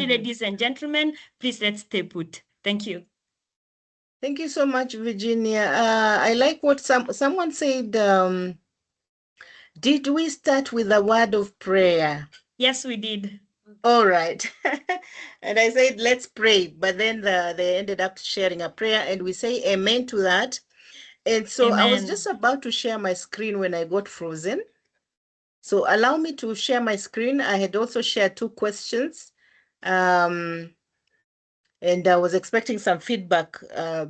Ladies and gentlemen, please let's stay put. Thank you. Thank you so much, Virginia. I like what someone said. Did we start with a word of prayer? Yes, we did. All right. And I said, let's pray. But then they ended up sharing a prayer, and we say amen to that. And so I was Amen. just about to share my screen when I got frozen. So allow me to share my screen. I had also shared 2 questions. And I was expecting some feedback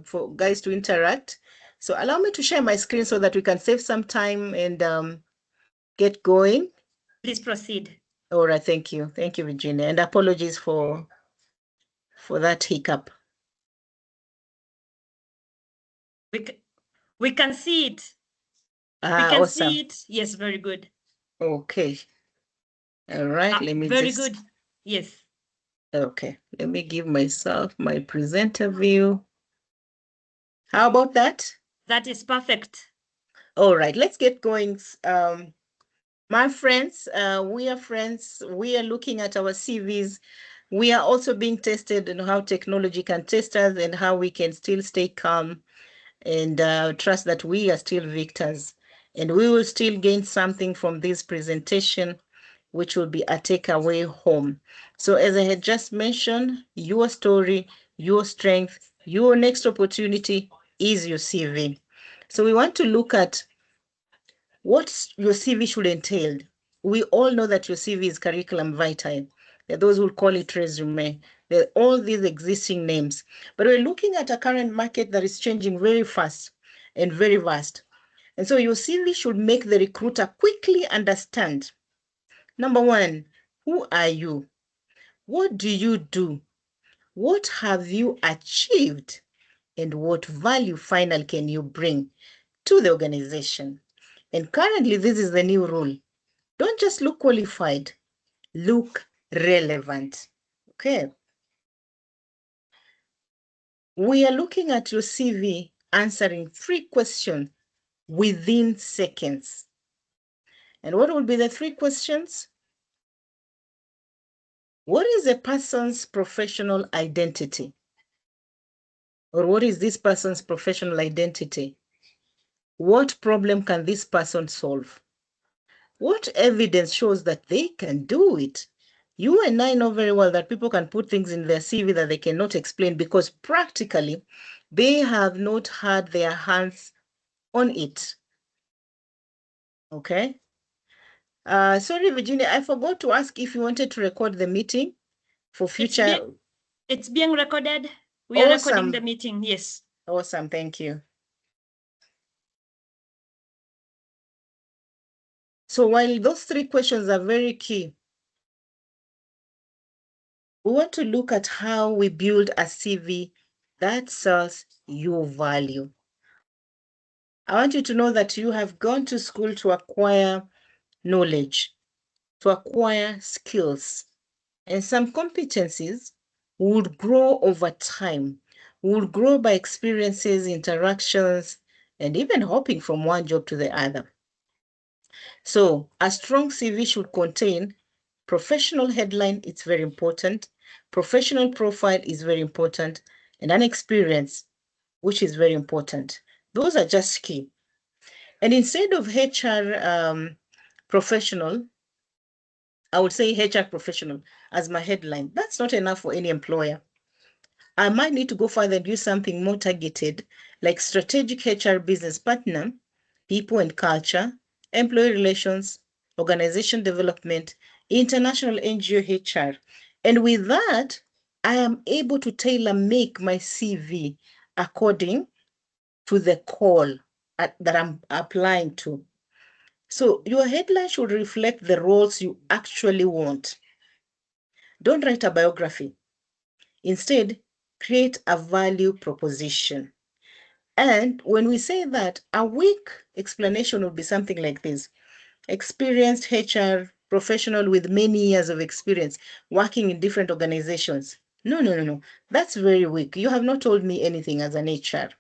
for guys to interact. So allow me to share my screen so that we can save some time and get going. Please proceed. All right, thank you. Thank you, Virginia. And apologies for that hiccup. We can see it. We can Awesome. see it. Yes, very good. Okay. All right, let me very just... good. Yes. Okay, let me give myself my presenter view. How about that? That is perfect. All right, let's get going. My friends, we are friends. We are looking at our CVs. We are also being tested on how technology can test us and how we can still stay calm and trust that we are still victors. And we will still gain something from this presentation, which will be a takeaway home. So as I had just mentioned, your story, your strength, your next opportunity is your CV. So we want to look at what your CV should entail. We all know that your CV is curriculum vitae. There are those who call it resume. There are all these existing names. But we're looking at a current market that is changing very fast and very vast. And so your CV should make the recruiter quickly understand, number one, who are you? What do you do? What have you achieved? And what value final can you bring to the organization? And currently, this is the new rule. Don't just look qualified, look relevant. Okay. We are looking at your CV answering 3 questions within seconds. And what will be the 3 questions? What is a person's professional identity? Or what is this person's professional identity? What problem can this person solve? What evidence shows that they can do it? You and I know very well that people can put things in their CV that they cannot explain because practically they have not had their hands on it. Okay. Sorry, Virginia, I forgot to ask if you wanted to record the meeting for future. It's being recorded. We are recording the meeting. Yes. Awesome. Thank you. So while those 3 questions are very key, we want to look at how we build a CV that serves your value. I want you to know that you have gone to school to acquire knowledge, to acquire skills, and some competencies would grow over time, would grow by experiences, interactions, and even hopping from one job to the other. So a strong CV should contain professional headline, it's very important. Professional profile is very important. And an experience, which is very important. Those are just key. And instead of HR professional, I would say HR professional as my headline. That's not enough for any employer. I might need to go further and use something more targeted, like strategic HR business partner, people and culture, employee relations, organization development, international NGO HR. And with that, I am able to tailor make my CV according to the call that I'm applying to. So your headline should reflect the roles you actually want. Don't write a biography. Instead, create a value proposition. And when we say that, a weak explanation would be something like this. Experienced HR professional with many years of experience working in different organizations. No. That's very weak. You have not told me anything as an HR.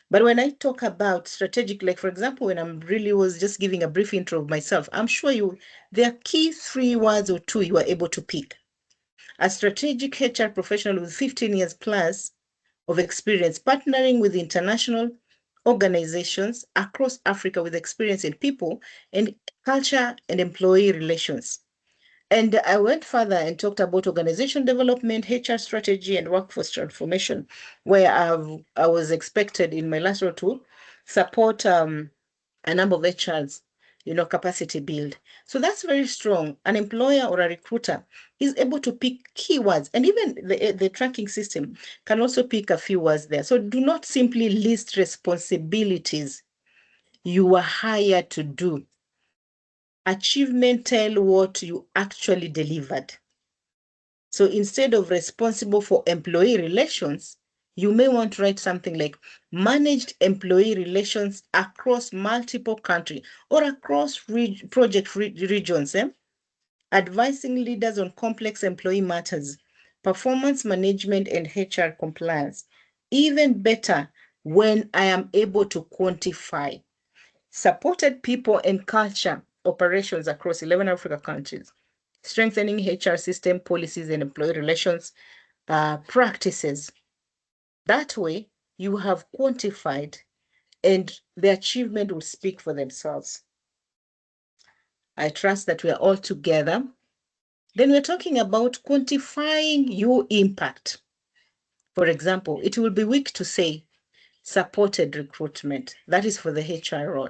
But when I talk about strategic, like for example, when I'm really was just giving a brief intro of myself, I'm sure there are key 3 words or 2 you are able to pick. a strategic HR professional with 15 years plus of experience, partnering with international organizations across Africa with experience in people and culture and employee relations. And I went further and talked about organization development, HR strategy, and workforce transformation, where I was expected in my last role to support a number of HRs, capacity build. So that's very strong. An employer or a recruiter is able to pick keywords, and even the tracking system can also pick a few words there. So do not simply list responsibilities you are hired to do. Achievement tell what you actually delivered. So instead of responsible for employee relations, you may want to write something like managed employee relations across multiple countries or across project regions, advising leaders on complex employee matters, performance management, and HR compliance. Even better when I am able to quantify. Supported people and culture operations across 11 Africa countries, strengthening HR system policies and employee relations practices. That way, you have quantified and the achievement will speak for themselves. I trust that we are all together. Then we're talking about quantifying your impact. For example, it will be weak to say supported recruitment. That is for the HR role.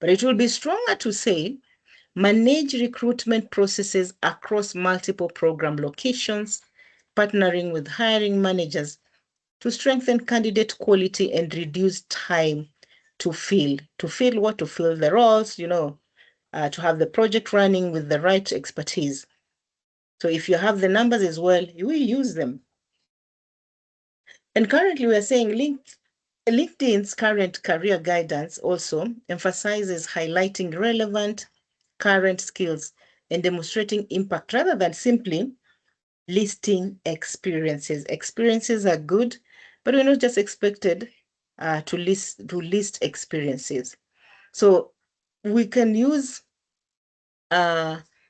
But it will be stronger to say manage recruitment processes across multiple program locations, partnering with hiring managers to strengthen candidate quality and reduce time to fill the roles, to have the project running with the right expertise. So if you have the numbers as well, you will use them. And currently we're saying LinkedIn's current career guidance also emphasizes highlighting relevant current skills and demonstrating impact rather than simply listing experiences. Experiences are good, but we're not just expected to list experiences. So we can use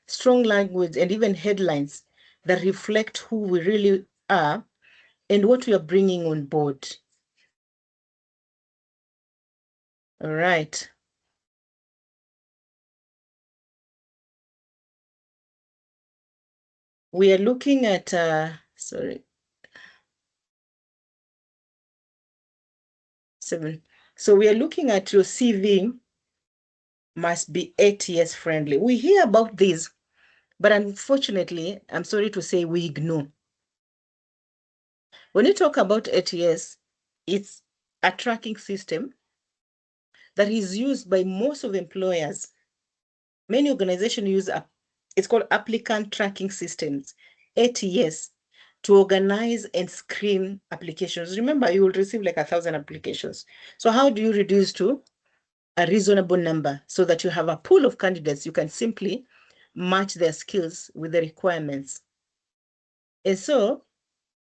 strong language and even headlines that reflect who we really are and what we are bringing on board. All right. We are looking at, sorry, 7. So we are looking at your CV must be ATS friendly. We hear about this, but unfortunately, I'm sorry to say we ignore. When you talk about ATS, it's a tracking system that is used by most of employers. Many organizations use it's called applicant tracking systems, ATS, to organize and screen applications. Remember, you will receive like 1,000 applications. So how do you reduce to a reasonable number so that you have a pool of candidates? You can simply match their skills with the requirements. And so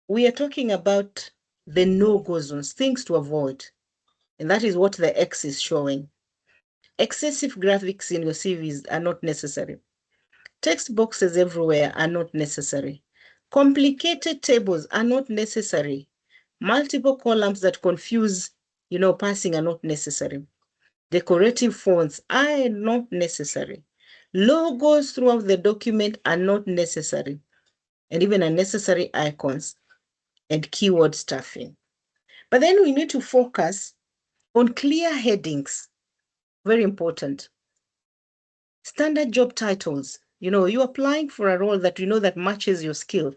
we are talking about the no-go zones, things to avoid. And that is what the X is showing. Excessive graphics in your CVs are not necessary. Text boxes everywhere are not necessary. Complicated tables are not necessary. Multiple columns that confuse, passing are not necessary. Decorative fonts are not necessary. Logos throughout the document are not necessary. And even unnecessary icons and keyword stuffing. But then we need to focus on clear headings. Very important. Standard job titles. You're applying for a role that that matches your skill.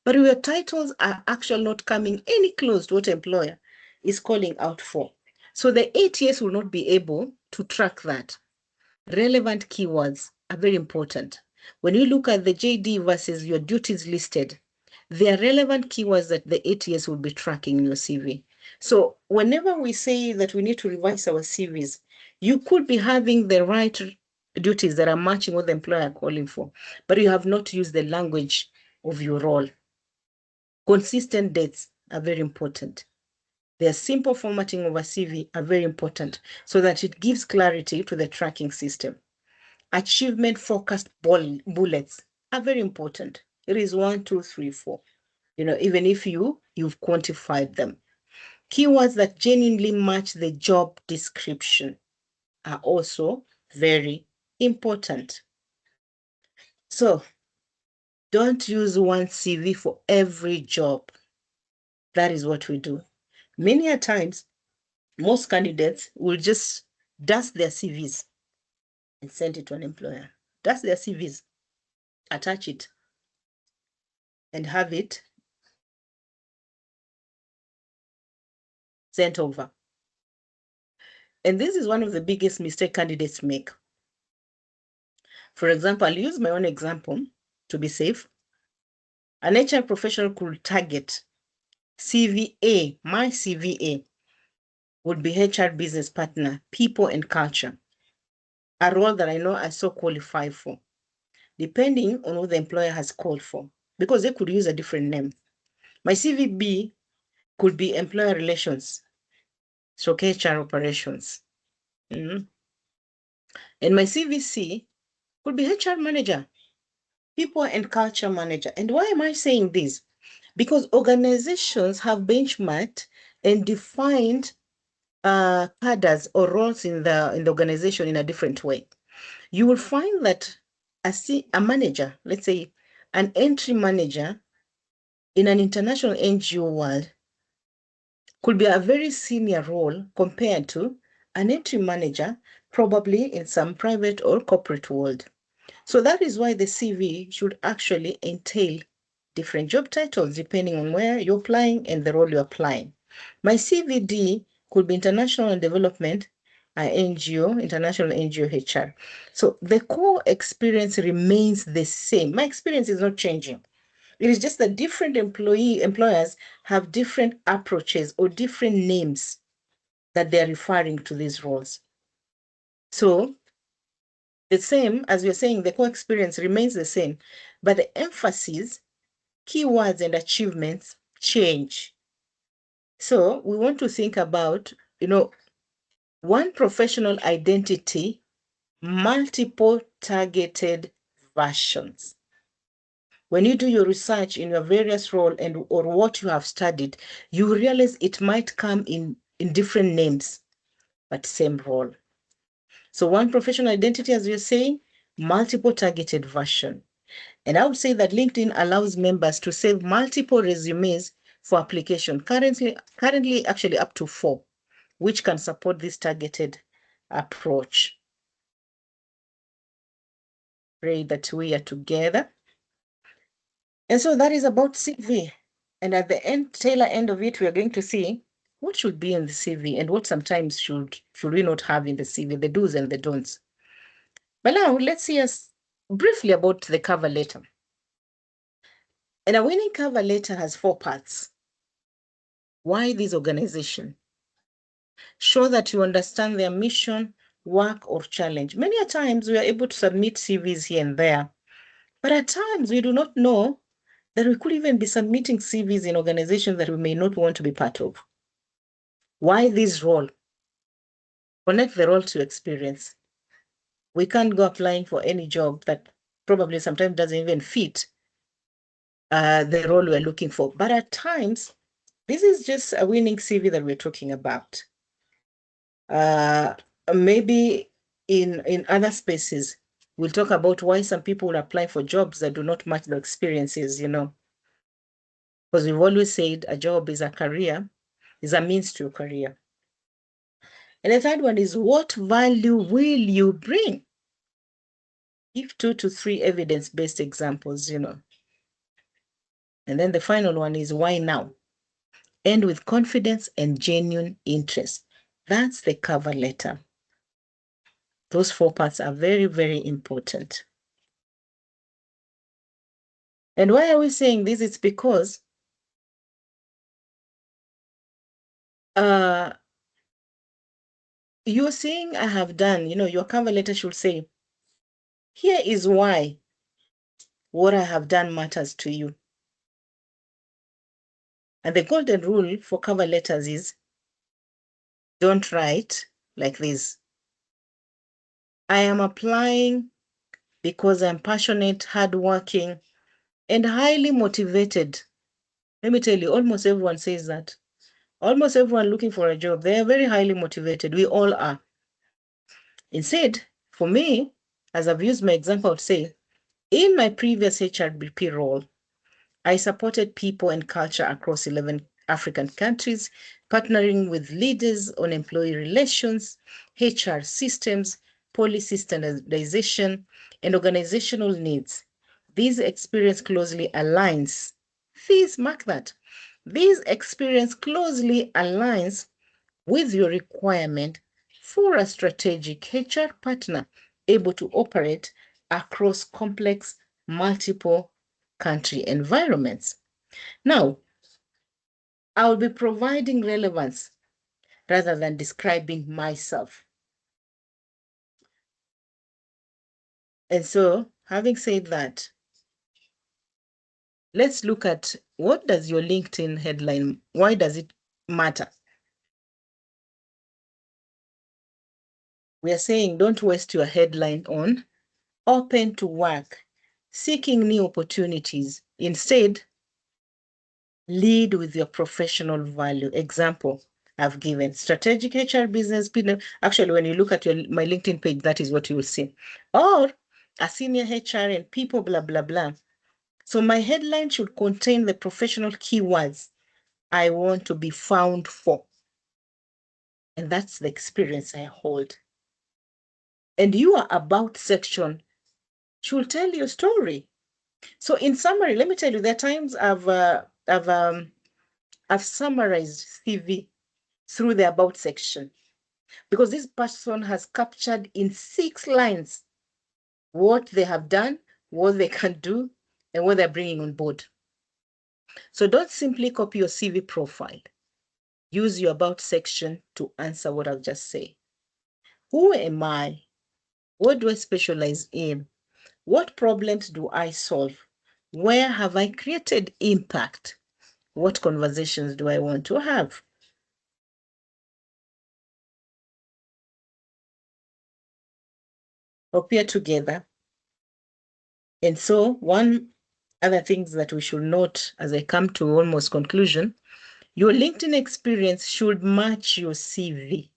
But your titles are actually not coming any close to what employer is calling out for. So the ATS will not be able to track that. Relevant keywords are very important. When you look at the JD versus your duties listed, they are relevant keywords that the ATS will be tracking in your CV. So whenever we say that we need to revise our CVs, you could be having the right duties that are matching what the employer are calling for, but you have not used the language of your role. Consistent dates are very important. The simple formatting of a CV are very important so that it gives clarity to the tracking system. Achievement-focused bullets are very important. It is 1, 2, 3, 4. Even if you've quantified them. Keywords that genuinely match the job description are also very important. So don't use one CV for every job. That is what we do. Many a times, most candidates will just dust their CVs and send it to an employer. Dust their CVs, attach it, and have it sent over. And this is one of the biggest mistakes candidates make. For example, I'll use my own example to be safe. An HR professional could target CVA, my CVA would be HR business partner, people and culture, a role that I know I so qualify for, depending on what the employer has called for, because they could use a different name. My CVB could be employer relations, so HR operations. And my CVC could be HR manager, people and culture manager. And why am I saying this? Because organizations have benchmarked and defined cadres or roles in the organization in a different way. You will find that a manager, let's say an entry manager in an international NGO world, could be a very senior role compared to an entry manager probably in some private or corporate world. So that is why the CV should actually entail different job titles depending on where you're applying and the role you're applying. My CVD could be international development, NGO, international NGO HR. So the core experience remains the same. My experience is not changing. It is just that different employers have different approaches or different names that they're referring to these roles. So the same, as we're saying, the core experience remains the same, but the emphasis, keywords, and achievements change. So we want to think about, one professional identity, multiple targeted versions. When you do your research in your various role or what you have studied, you realize it might come in different names, but same role. So one professional identity, as we're saying, multiple targeted version. And I would say that LinkedIn allows members to save multiple resumes for application, currently actually up to 4, which can support this targeted approach. Pray that we are together. And so that is about CV. And at the tail end of it, we are going to see what should be in the CV and what sometimes should we not have in the CV, the do's and the don'ts. But now let's see us briefly about the cover letter. And a winning cover letter has 4 parts. Why this organization? Show that you understand their mission, work, or challenge. Many a times we are able to submit CVs here and there, but at times we do not know that we could even be submitting CVs in organizations that we may not want to be part of. Why this role? Connect the role to experience. We can't go applying for any job that probably sometimes doesn't even fit the role we're looking for. But at times, this is just a winning CV that we're talking about. Maybe in other spaces, we'll talk about why some people will apply for jobs that do not match their experiences, because we've always said a job is a career, is a means to a career. And the third one is, what value will you bring? Give 2 to 3 evidence-based examples, And then the final one is, why now? End with confidence and genuine interest. That's the cover letter. Those 4 parts are very, very important. And why are we saying this? It's because you're saying I have done, your cover letter should say, here is why what I have done matters to you. And the golden rule for cover letters is, don't write like this. I am applying because I'm passionate, hardworking, and highly motivated. Let me tell you, almost everyone says that. Almost everyone looking for a job, they are very highly motivated. We all are. Instead, for me, as I've used my example to say, in my previous HRBP role, I supported people and culture across 11 African countries, partnering with leaders on employee relations, HR systems, policy standardization, and organizational needs. This experience closely aligns. Please mark that. This experience closely aligns with your requirement for a strategic HR partner able to operate across complex, multiple country environments. Now, I'll be providing relevance rather than describing myself. And so, having said that, let's look at what does your LinkedIn headline, why does it matter? We are saying don't waste your headline on open to work, seeking new opportunities. Instead, lead with your professional value. Example I've given, strategic HR business. Actually, when you look at my LinkedIn page, that is what you will see. Or a senior HR and people, blah, blah, blah. So my headline should contain the professional keywords I want to be found for. And that's the experience I hold. And your about section should tell your story. So in summary, let me tell you, there are times I've summarized CV through the about section because this person has captured in 6 lines what they have done, what they can do, and what they're bringing on board. So don't simply copy your CV profile. Use your about section to answer what I've just said. Who am I? What do I specialize in? What problems do I solve? Where have I created impact? What conversations do I want to have? Appear together. And so one other things that we should note as I come to almost conclusion, your LinkedIn experience should match your CV.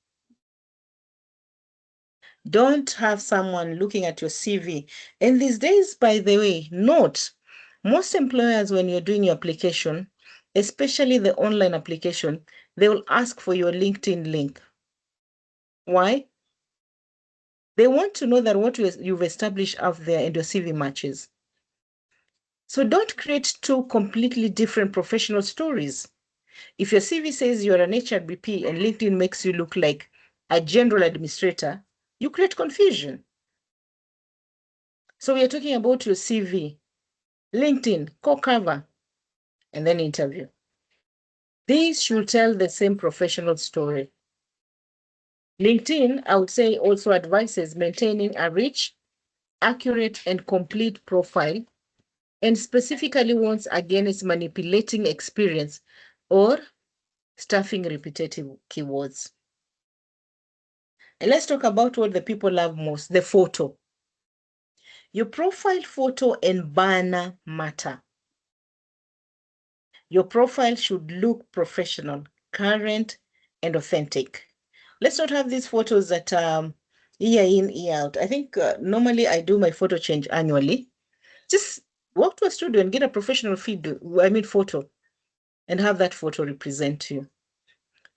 Don't have someone looking at your CV. And these days, by the way, note, most employers, when you're doing your application, especially the online application, they will ask for your LinkedIn link. Why? They want to know that what you've established out there and your CV matches. So don't create 2 completely different professional stories. If your CV says you're an HRBP and LinkedIn makes you look like a general administrator, you create confusion. So we are talking about your CV, LinkedIn, core cover, and then interview. These should tell the same professional story. LinkedIn, I would say, also advises maintaining a rich, accurate, and complete profile, and specifically warns against manipulating experience or stuffing repetitive keywords. And let's talk about what the people love most, the photo. Your profile photo and banner matter. Your profile should look professional, current, and authentic. Let's not have these photos that year in, year out. I think normally I do my photo change annually. Just walk to a studio and get a professional photo, and have that photo represent you,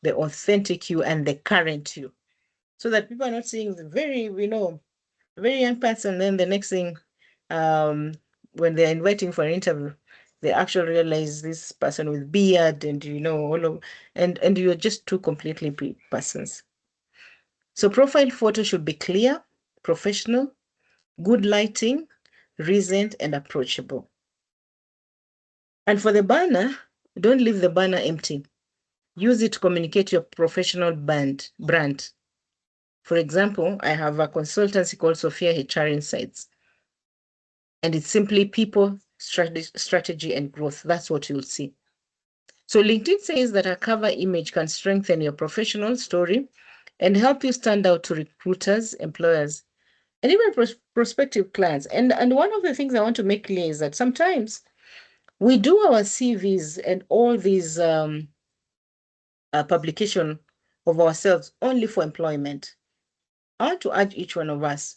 the authentic you and the current you, so that people are not seeing the very young person. Then the next thing, when they're inviting for an interview, they actually realize this person with beard and and you're just 2 completely persons. So profile photo should be clear, professional, good lighting, recent, and approachable. And for the banner, don't leave the banner empty. Use it to communicate your professional brand. For example, I have a consultancy called Sophia HR Insights, and it's simply people, strategy, and growth. That's what you'll see. So LinkedIn says that a cover image can strengthen your professional story and help you stand out to recruiters, employers, and even prospective clients. And one of the things I want to make clear is that sometimes We do our CVs and all these publication of ourselves only for employment. I want to urge each one of us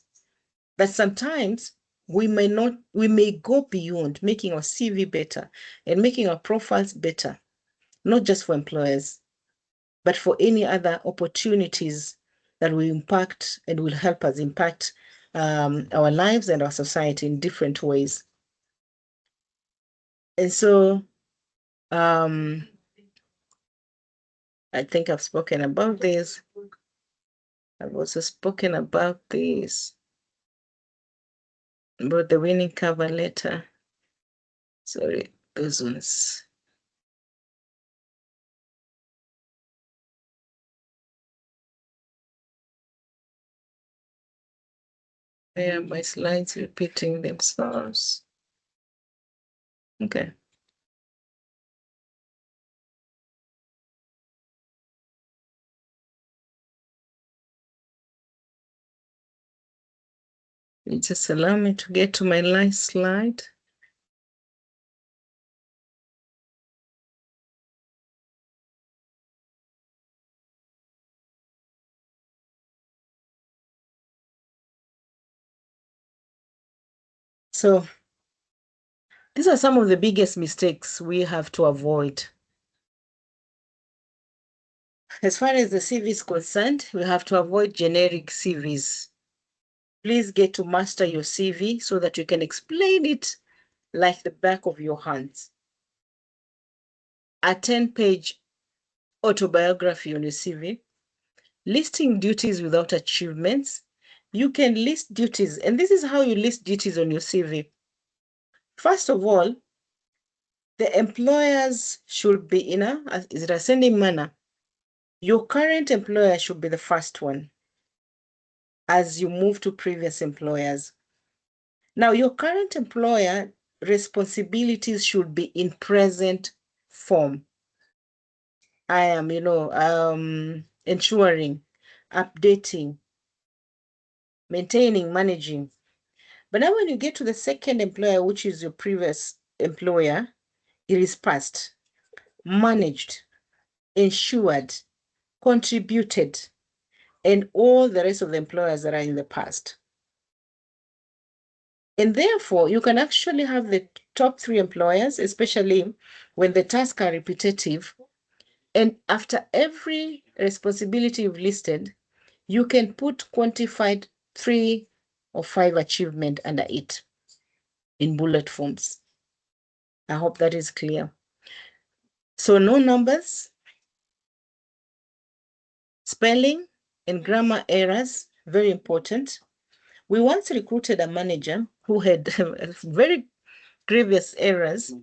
that sometimes we may go beyond making our CV better and making our profiles better, not just for employers, but for any other opportunities that will impact and will help us impact our lives and our society in different ways. And so I think I've spoken about this. I've also spoken about this, about the winning cover letter. Sorry, those ones. There are my slides repeating themselves. Okay. Just allow me to get to my last slide. So these are some of the biggest mistakes we have to avoid. As far as the CV is concerned, we have to avoid generic CVs. Please get to master your CV so that you can explain it like the back of your hands. A 10-page autobiography on your CV, listing duties without achievements. You can list duties, and this is how you list duties on your CV. First of all, the employers should be in is it ascending manner? Your current employer should be the first one as you move to previous employers. Now, your current employer responsibilities should be in present form. I am, ensuring, updating, maintaining, managing. But now when you get to the second employer, which is your previous employer, it is past, managed, ensured, contributed, and all the rest of the employers that are in the past. And therefore, you can actually have the top 3 employers, especially when the tasks are repetitive. And after every responsibility you've listed, you can put quantified 3 or 5 achievement under it in bullet forms. I hope that is clear. So no numbers, spelling and grammar errors, very important. We once recruited a manager who had very grievous errors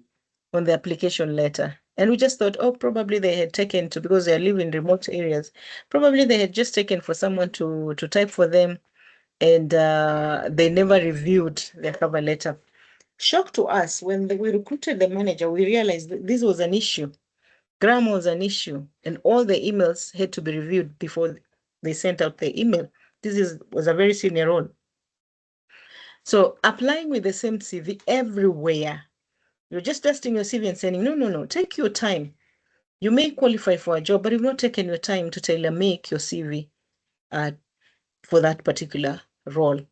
on the application letter. And we just thought, oh, probably they had taken to, because they live in remote areas, probably they had just taken for someone to type for them, and they never reviewed their cover letter. Shock to us, when we recruited the manager, we realized that this was an issue. Grammar was an issue, and all the emails had to be reviewed before they sent out the email. This was a very senior role. So applying with the same CV everywhere, you're just testing your CV and saying, no, take your time. You may qualify for a job, but you've not taken your time to tailor make your CV for that particular role.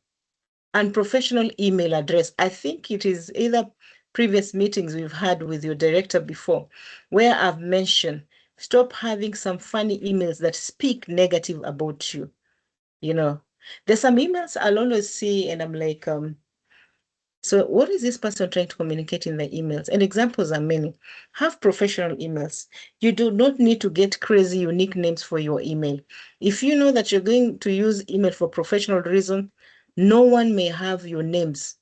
And professional email address. I think it is either previous meetings we've had with your director before, where I've mentioned, stop having some funny emails that speak negative about you. There's some emails I'll always see and I'm like, so what is this person trying to communicate in the emails? And examples are many. Have professional emails. You do not need to get crazy unique names for your email. If you know that you're going to use email for professional reason, no one may have your names.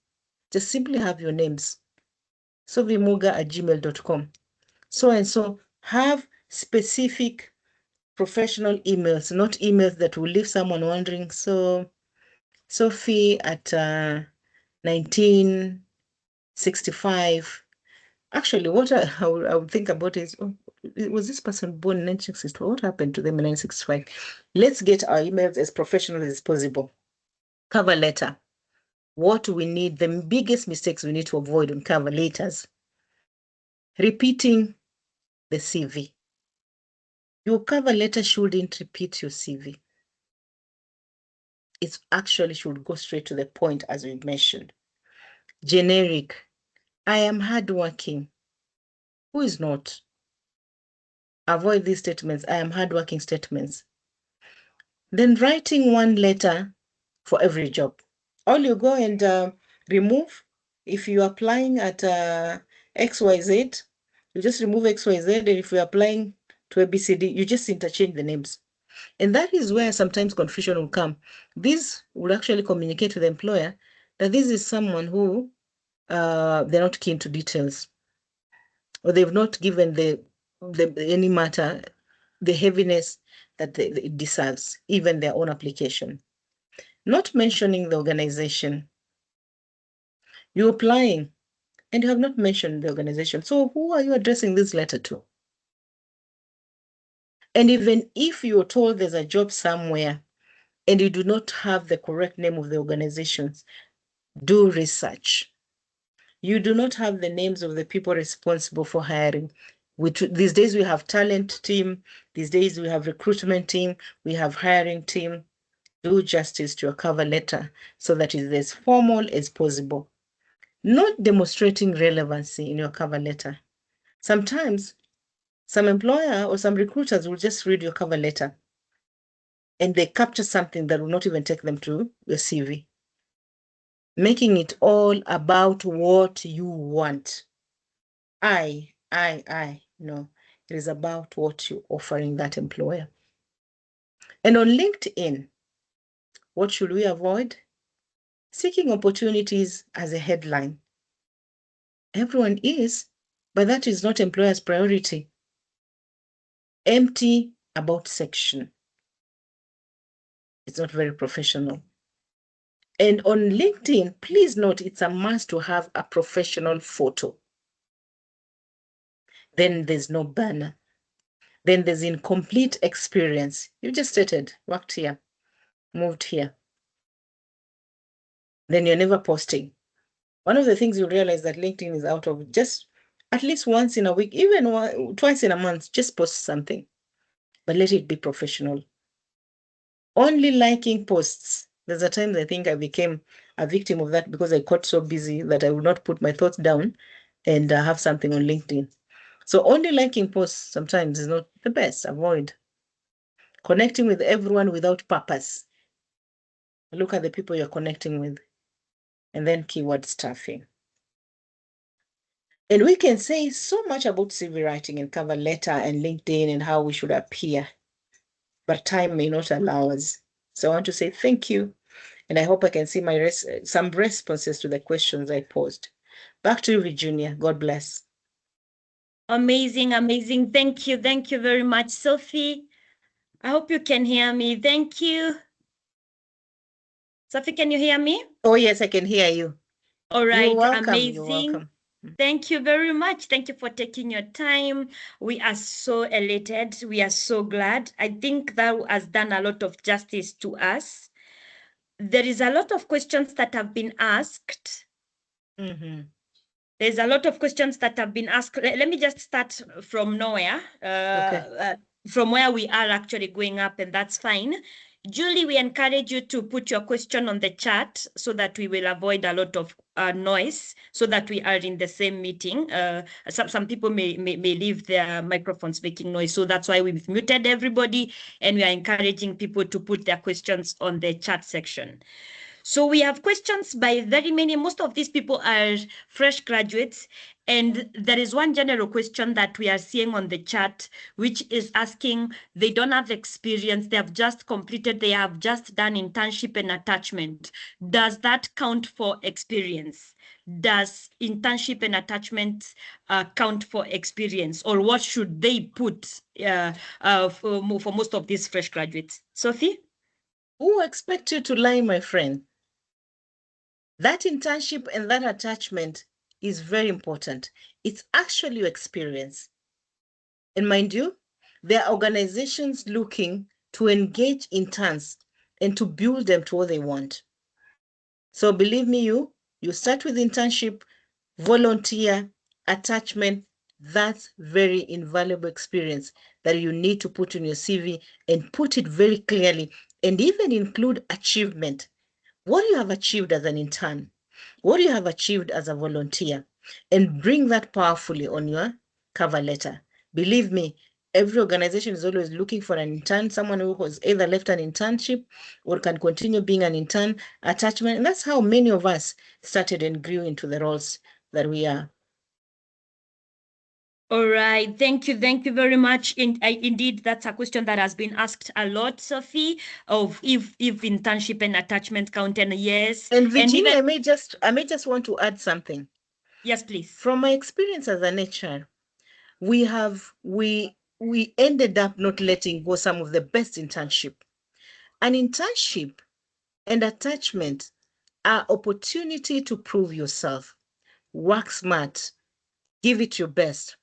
Just simply have your names. sovimuga@gmail.com. So and so, have specific professional emails, not emails that will leave someone wondering, so Sophie at 1965. Actually, what I would think about is, was this person born in 1965? What happened to them in 1965? Let's get our emails as professional as possible. Cover letter. What we need, the biggest mistakes we need to avoid on cover letters. repeating the CV. Your cover letter shouldn't repeat your CV. It actually should go straight to the point, as we mentioned. Generic. I am hardworking. Who is not? Avoid these statements. I am hardworking statements. Then writing one letter for every job. All you go and remove, if you're applying at XYZ, you just remove XYZ, and if you're applying to ABCD, you just interchange the names. And that is where sometimes confusion will come. This will actually communicate to the employer that this is someone who they're not keen to details, or they've not given any matter the heaviness that it deserves, even their own application. Not mentioning the organization. You're applying and you have not mentioned the organization. So who are you addressing this letter to? And even if you're told there's a job somewhere and you do not have the correct name of the organizations, do research. You do not have the names of the people responsible for hiring. These days we have talent team. These days we have recruitment team. We have hiring team. Do justice to your cover letter so that it is as formal as possible. Not demonstrating relevancy in your cover letter. Sometimes some employer or some recruiters will just read your cover letter and they capture something that will not even take them to your CV, making it all about what you want. No, it is about what you're offering that employer. And on LinkedIn, what should we avoid? Seeking opportunities as a headline. Everyone is, but that is not employer's priority. Empty about section. It's not very professional. And on LinkedIn, please note it's a must to have a professional photo. Then there's no banner. Then there's incomplete experience. You just stated, worked here, moved here. Then you're never posting. One of the things you realize that LinkedIn is out of, just at least once in a week, even twice in a month, just post something, but let it be professional. Only liking posts. There's a time I think I became a victim of that because I got so busy that I would not put my thoughts down and have something on LinkedIn. So only liking posts sometimes is not the best. Avoid. Connecting with everyone without purpose. Look at the people you're connecting with. And then keyword stuffing. And we can say so much about CV writing and cover letter and LinkedIn and how we should appear, but time may not allow us. So I want to say thank you. And I hope I can see some responses to the questions I posed. Back to you, Virginia. God bless. Amazing, amazing. Thank you. Thank you very much, Sophie. I hope you can hear me. Thank you. Sophie, can you hear me? Oh, yes, I can hear you. All right, you're welcome. amazing. You're welcome. Thank you very much. Thank you for taking your time. We are so elated. We are so glad. I think that has done a lot of justice to us. There is a lot of questions that have been asked. Mm-hmm. There's a lot of questions that have been asked. Let me just start from nowhere, okay. From where we are actually going up, and that's fine. Julie, we encourage you to put your question on the chat so that we will avoid a lot of noise, so that we are in the same meeting. Some people may leave their microphones making noise, so that's why we've muted everybody, and we are encouraging people to put their questions on the chat section. So we have questions by very many. Most of these people are fresh graduates. And there is one general question that we are seeing on the chat, which is asking, they don't have experience. They have just completed, they have just done internship and attachment. Does that count for experience? Does internship and attachment count for experience? Or what should they put for most of these fresh graduates? Sophie? Who expect you to lie, my friend? That internship and that attachment is very important. It's actually your experience. And mind you, there are organizations looking to engage interns and to build them to what they want. So believe me, you start with internship, volunteer, attachment, That's very invaluable experience that you need to put in your CV and put it very clearly and even include achievement. What you have achieved as an intern, what you have achieved as a volunteer, and bring that powerfully on your cover letter. Believe me, every organization is always looking for an intern, someone who has either left an internship or can continue being an intern attachment. And that's how many of us started and grew into the roles that we are. All right, thank you very much. Indeed, that's a question that has been asked a lot, Sophie, of if internship and attachment count, and yes. And Virginia, I may just want to add something. Yes, please. From my experience as an HR, we ended up not letting go some of the best internship. An internship and attachment are opportunity to prove yourself. Work smart, give it your best.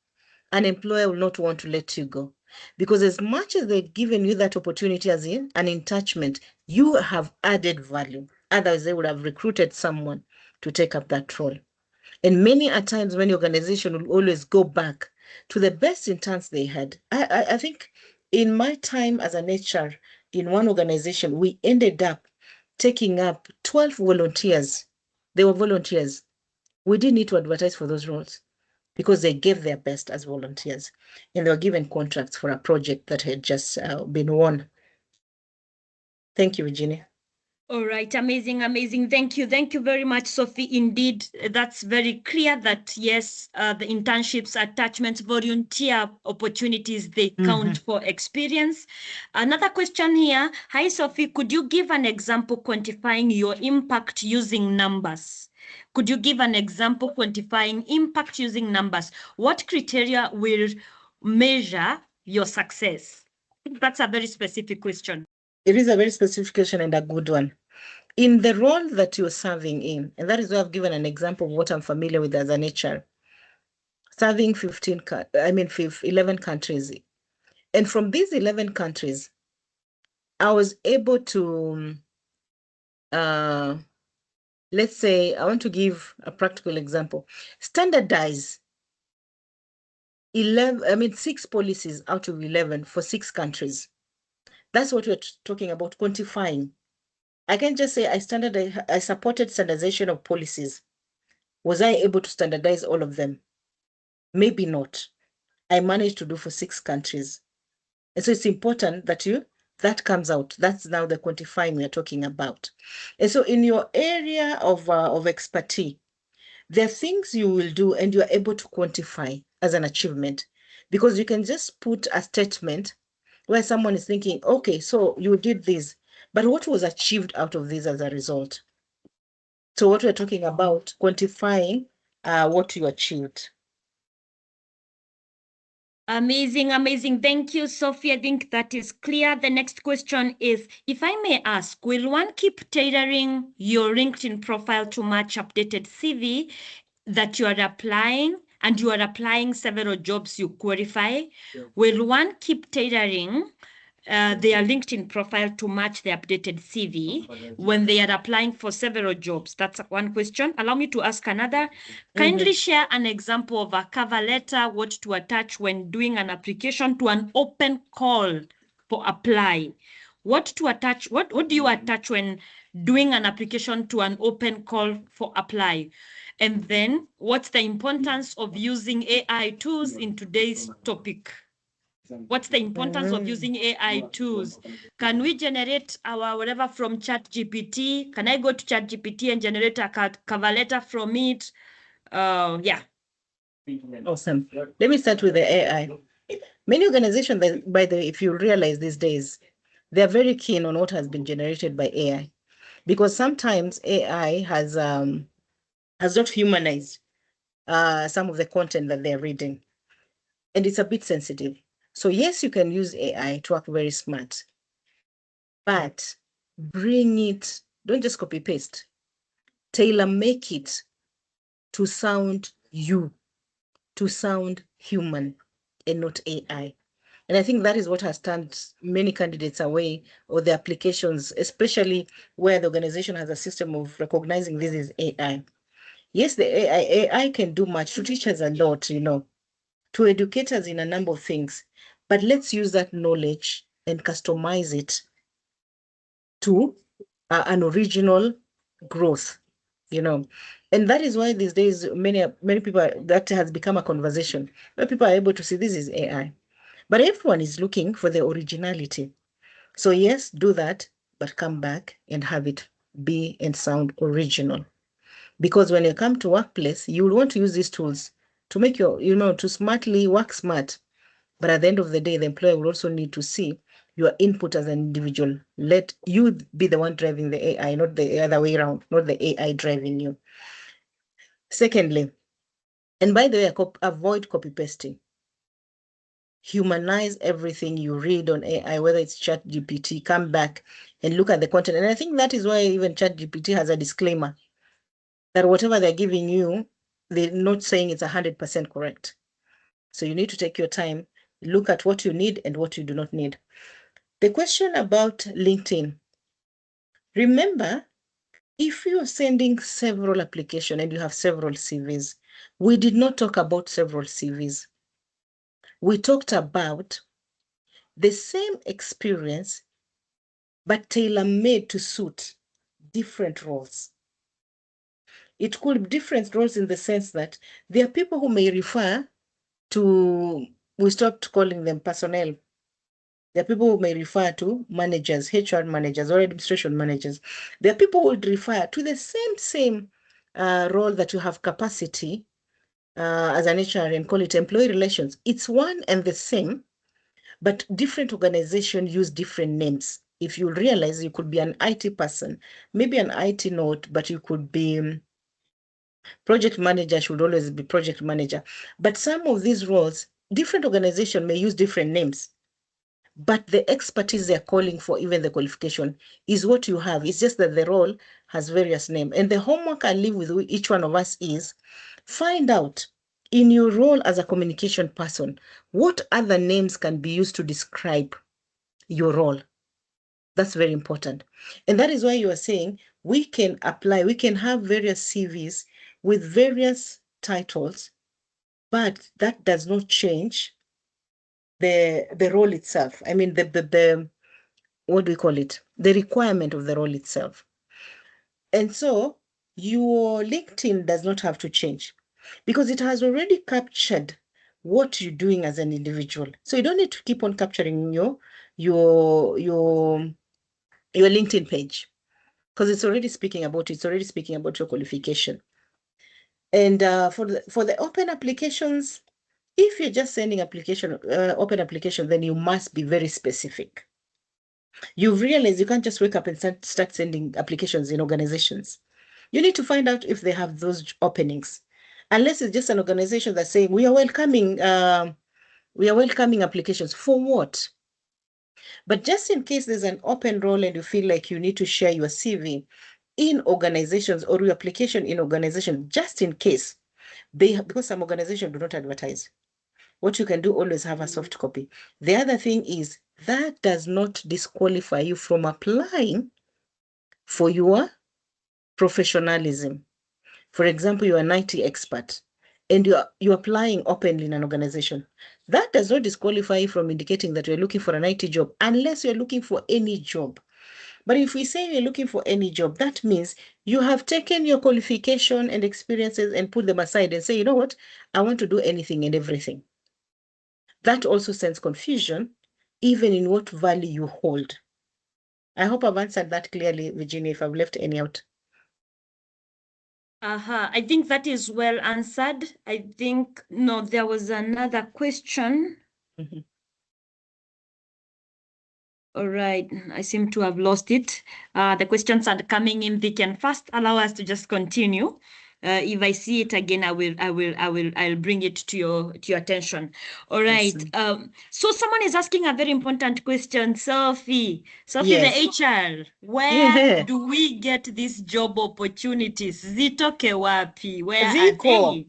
An employer will not want to let you go, because as much as they've given you that opportunity as in an attachment, you have added value. Otherwise, they would have recruited someone to take up that role. And many a times when the organization will always go back to the best interns they had. I think in my time as an HR in one organization, we ended up taking up 12 volunteers. They were volunteers. We didn't need to advertise for those roles because they gave their best as volunteers, and they were given contracts for a project that had just been won. Thank you, Virginia. All right, amazing. Thank you very much, Sophie. Indeed, that's very clear that yes, the internships, attachments, volunteer opportunities, they count for experience. Another question here. Hi, Sophie, could you give an example quantifying your impact using numbers? Could you give an example quantifying impact using numbers? What criteria will measure your success? That's a very specific question. It is a very specific question and a good one. In the role that you're serving in, and that is why I've given an example of what I'm familiar with as an HR, serving 11 countries. And from these 11 countries, I was able to, let's say, I want to give a practical example, standardize 6 policies out of 11 for 6 countries. That's what we're talking about, quantifying. I can't just say I supported standardization of policies. Was I able to standardize all of them? Maybe not. I managed to do for 6 countries. And so it's important that that comes out. That's now the quantifying we're talking about. And so in your area of expertise, there are things you will do and you're able to quantify as an achievement, because you can just put a statement where someone is thinking, okay, so you did this, but what was achieved out of this as a result? So what we're talking about, quantifying what you achieved. Amazing. Thank you, Sophie. I think that is clear. The next question is, if I may ask, will one keep tailoring your LinkedIn profile to match updated CV that you are applying, and you are applying several jobs you qualify? Yeah. Will one keep tailoring their LinkedIn profile to match the updated CV when they are applying for several jobs? That's one question. Allow me to ask another. Kindly share an example of a cover letter, what to attach when doing an application to an open call for apply. What to attach? What do you attach when doing an application to an open call for apply? And then what's the importance of using AI tools in today's topic? What's the importance of using AI tools? Can we generate our whatever from ChatGPT? Can I go to ChatGPT and generate a cover letter from it? Yeah. Awesome. Let me start with the AI. Many organizations, by the way, if you realize these days, they're very keen on what has been generated by AI, because sometimes AI has not humanized some of the content that they're reading, and it's a bit sensitive. So yes, you can use AI to work very smart, but bring it, don't just copy paste, tailor make it to sound you, to sound human and not AI. And I think that is what has turned many candidates away, or the applications, especially where the organization has a system of recognizing this is AI. Yes, the AI can do much to teach us a lot, to educate us in a number of things, but let's use that knowledge and customize it to an original growth, you know. And that is why these days, many people, that has become a conversation where people are able to see this is AI. But everyone is looking for the originality. So yes, do that, but come back and have it be and sound original. Because when you come to workplace, you will want to use these tools to make your, to smartly work smart. But at the end of the day, the employer will also need to see your input as an individual. Let you be the one driving the AI, not the other way around, not the AI driving you. Secondly, and by the way, avoid copy pasting. Humanize everything you read on AI, whether it's ChatGPT, come back and look at the content. And I think that is why even ChatGPT has a disclaimer that whatever they're giving you, they're not saying it's 100% correct. So you need to take your time, look at what you need and what you do not need. The question about LinkedIn, remember, if you're sending several applications and you have several CVs, we did not talk about several CVs. We talked about the same experience, but tailor-made to suit different roles. It could be different roles in the sense that there are people who may refer to, we stopped calling them personnel. There are people who may refer to managers, HR managers or administration managers. There are people who would refer to the same role that you have capacity as an HR and call it employee relations. It's one and the same, but different organizations use different names. If you realize, you could be an IT person, maybe an IT note, but you could be project manager, should always be project manager. But some of these roles, different organizations may use different names, but the expertise they're calling for, even the qualification, is what you have. It's just that the role has various names. And the homework I leave with each one of us is find out in your role as a communication person, what other names can be used to describe your role. That's very important. And that is why you are saying we can apply, we can have various CVs with various titles, but that does not change the role itself. I mean, the what do we call it? The requirement of the role itself. And so your LinkedIn does not have to change because it has already captured what you're doing as an individual. So you don't need to keep on capturing your LinkedIn page because it's already speaking about it. It's already speaking about your qualification. And for the open applications, if you're just sending open application, then you must be very specific. You've realized you can't just wake up and start sending applications in organizations. You need to find out if they have those openings. Unless it's just an organization that's saying, we are welcoming applications. For what? But just in case there's an open role and you feel like you need to share your CV in organizations or your application in organizations, just in case, because some organizations do not advertise. What you can do, always have a soft copy. The other thing is that does not disqualify you from applying for your professionalism. For example, you're an IT expert and you're applying openly in an organization. That does not disqualify you from indicating that you're looking for an IT job unless you're looking for any job. But if we say you're looking for any job, that means you have taken your qualification and experiences and put them aside and say, you know what, I want to do anything and everything. That also sends confusion, even in what value you hold. I hope I've answered that clearly, Virginia, if I've left any out. I think that is well answered. I think, no, there was another question. Mhm. All right, I seem to have lost it. The questions are coming in. They can first allow us to just continue. If I see it again, I'll bring it to your attention. All right. Awesome. So someone is asking a very important question, Sophie. Sophie, Yes. the HR, where do we get these job opportunities? Zitoke wapi? Where are they?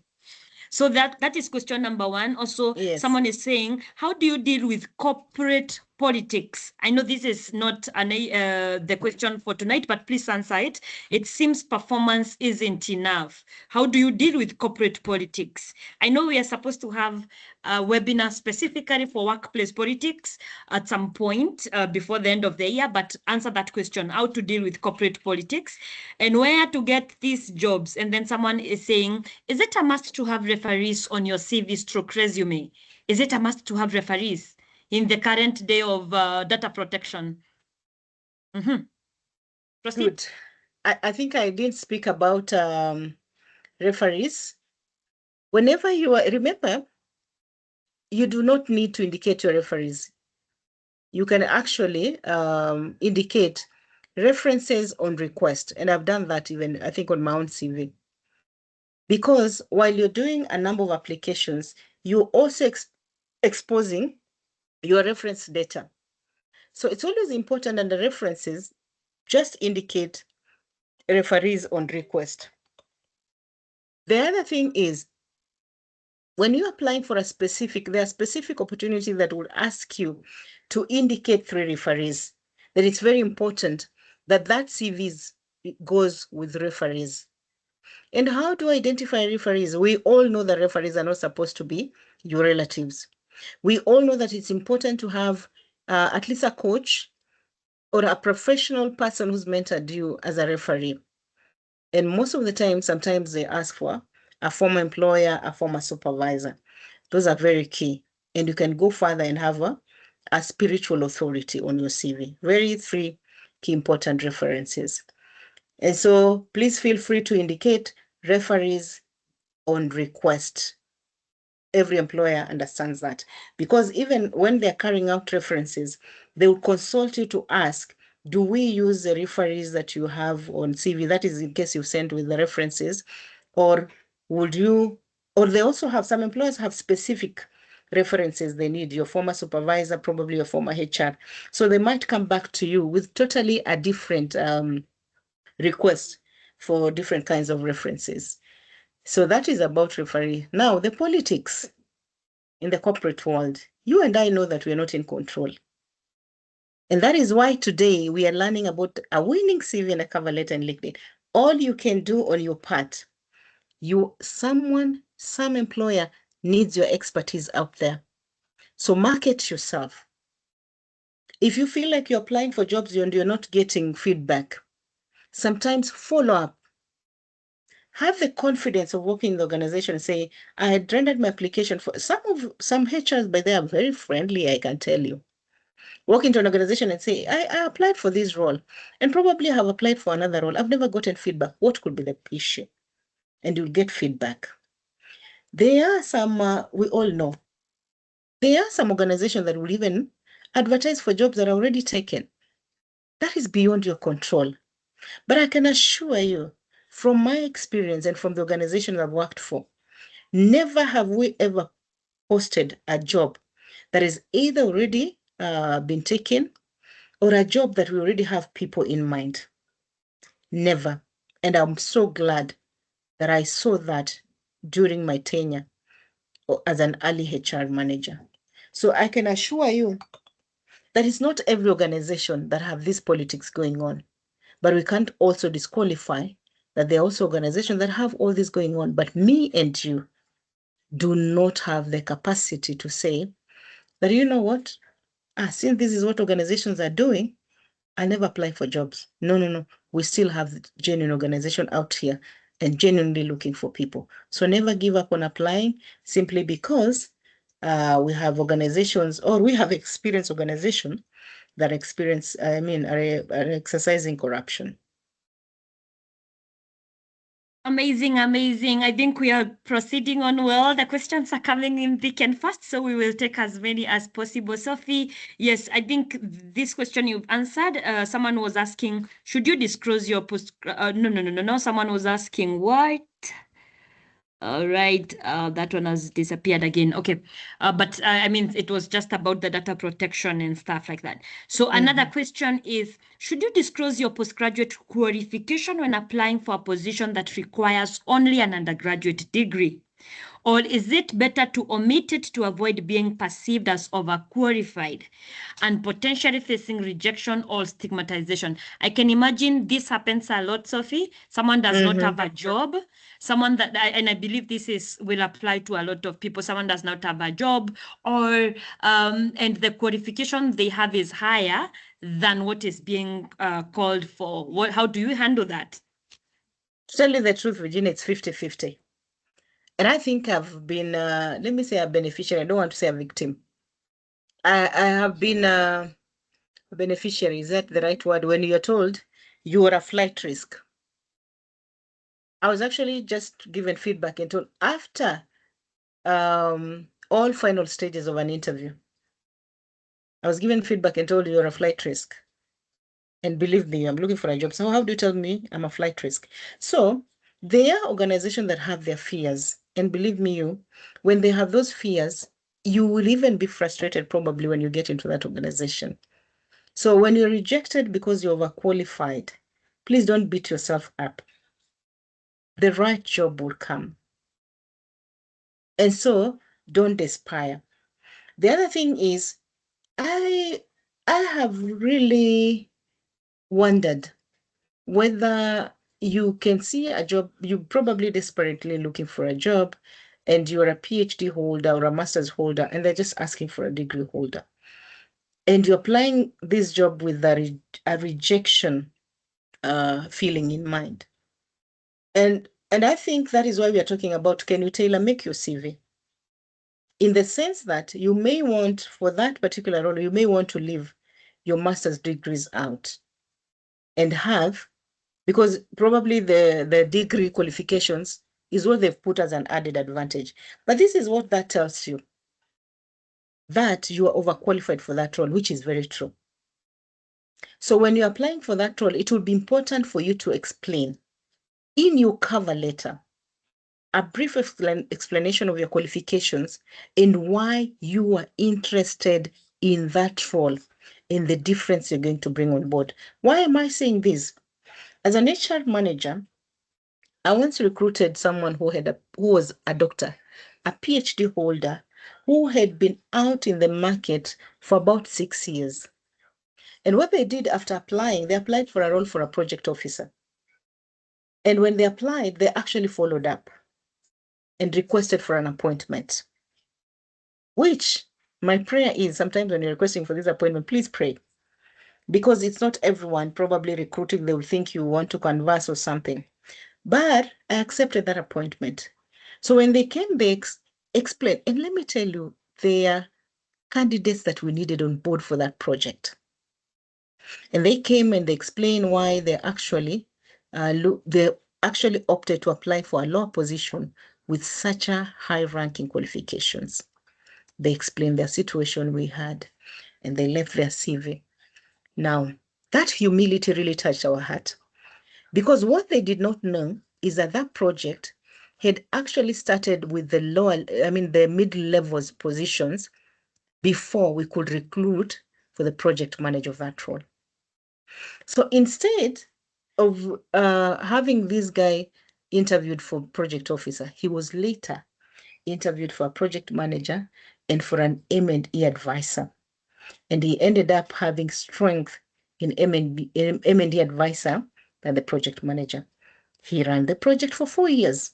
So that is question number one. Also, yes. Someone is saying, how do you deal with corporate politics. I know this is not the question for tonight, but please answer it. It seems performance isn't enough. How do you deal with corporate politics? I know we are supposed to have a webinar specifically for workplace politics at some point before the end of the year, but answer that question, how to deal with corporate politics and where to get these jobs. And then someone is saying, is it a must to have referees on your CV/resume? Is it a must to have referees in the current day of data protection? Proceed. Good. I think I didn't speak about referees. Whenever you are, remember, you do not need to indicate your referees. You can actually indicate references on request. And I've done that even, I think, on my own CV. Because while you're doing a number of applications, you're also exposing your reference data. So it's always important under references, just indicate referees on request. The other thing is, when you're applying for there are specific opportunities that will ask you to indicate 3 referees. Then it's very important that CV goes with referees. And how do I identify referees? We all know that referees are not supposed to be your relatives. We all know that it's important to have at least a coach or a professional person who's mentored you as a referee. And most of the time, sometimes they ask for a former employer, a former supervisor. Those are very key. And you can go further and have a spiritual authority on your CV. 3 key important references. And so please feel free to indicate referees on request. Every employer understands that, because even when they're carrying out references, they will consult you to ask, do we use the referees that you have on CV? That is in case you send with the references, or would you, or they also have, some employers have specific references they need, your former supervisor, probably your former HR. So they might come back to you with totally a different request for different kinds of references. So that is about referee. Now, the politics in the corporate world, you and I know that we're not in control. And that is why today we are learning about a winning CV and a cover letter in LinkedIn. All you can do on your part, some employer needs your expertise out there. So market yourself. If you feel like you're applying for jobs and you're not getting feedback, sometimes follow up. Have the confidence of working in the organization and say, I had rendered my application for some HRs, but they are very friendly, I can tell you. Walk into an organization and say, I applied for this role and probably have applied for another role. I've never gotten feedback. What could be the issue? And you'll get feedback. There are some, we all know, there are some organizations that will even advertise for jobs that are already taken. That is beyond your control. But I can assure you, from my experience and from the organizations I've worked for, never have we ever posted a job that is either already been taken or a job that we already have people in mind. Never. And I'm so glad that I saw that during my tenure as an early HR manager. So I can assure you that it's not every organization that have this politics going on, but we can't also disqualify that there are also organizations that have all this going on. But me and you do not have the capacity to say that, you know what, since this is what organizations are doing, I never apply for jobs. No. We still have genuine organization out here and genuinely looking for people. So never give up on applying simply because we have organizations, or we have experienced organizations that are exercising corruption. Amazing. I think we are proceeding on well. The questions are coming in thick and fast, so we will take as many as possible. Sophie, yes, I think this question you've answered. Someone was asking, should you disclose your post? No. Someone was asking what? All right, that one has disappeared again. Okay, but I mean, it was just about the data protection and stuff like that. So another question is, should you disclose your postgraduate qualification when applying for a position that requires only an undergraduate degree? Or is it better to omit it to avoid being perceived as overqualified and potentially facing rejection or stigmatization? I can imagine this happens a lot, Sophie. Someone does not have a job. Someone that, and I believe this will apply to a lot of people. Someone does not have a job, or and the qualification they have is higher than what is being called for. How do you handle that? To tell you the truth, Virginia, it's 50-50. And I think I've been, let me say a beneficiary. I don't want to say a victim. I have been a beneficiary. Is that the right word? When you're told you are a flight risk. I was actually just given feedback and told after all final stages of an interview, I was given feedback and told you're a flight risk. And believe me, I'm looking for a job. So how do you tell me I'm a flight risk? So there are organizations that have their fears. And believe me, when they have those fears, you will even be frustrated probably when you get into that organization. So when you're rejected because you're overqualified, please don't beat yourself up. The right job will come. And so don't despair. The other thing is, I have really wondered whether you can see a job, you're probably desperately looking for a job, and you're a PhD holder or a master's holder, and they're just asking for a degree holder. And you're applying this job with a rejection feeling in mind. And I think that is why we are talking about, can you tailor make your CV? In the sense that you may want, for that particular role, you may want to leave your master's degrees out and have, because probably the degree qualifications is what they've put as an added advantage. But this is what that tells you, that you are overqualified for that role, which is very true. So when you're applying for that role, it will be important for you to explain in your cover letter a brief explanation of your qualifications and why you are interested in that role and the difference you're going to bring on board. Why am I saying this? As an HR manager, I once recruited someone who was a doctor, a PhD holder, who had been out in the market for about 6 years. And what they did after applying, they applied for a role for a project officer. And when they applied, they actually followed up and requested for an appointment, which my prayer is, sometimes when you're requesting for this appointment, please pray, because it's not everyone probably recruiting, they will think you want to converse or something. But I accepted that appointment. So when they came, they explained, and let me tell you, they are candidates that we needed on board for that project. And they came and they explained why they actually opted to apply for a lower position with such a high-ranking qualifications. They explained their situation we had, and they left their CV. Now, that humility really touched our heart, because what they did not know is that that project had actually started with the mid-levels positions before we could recruit for the project manager of that role. So instead of having this guy interviewed for project officer, he was later interviewed for a project manager and for an M&E advisor. And he ended up having strength in M&E advisor than the project manager. He ran the project for 4 years,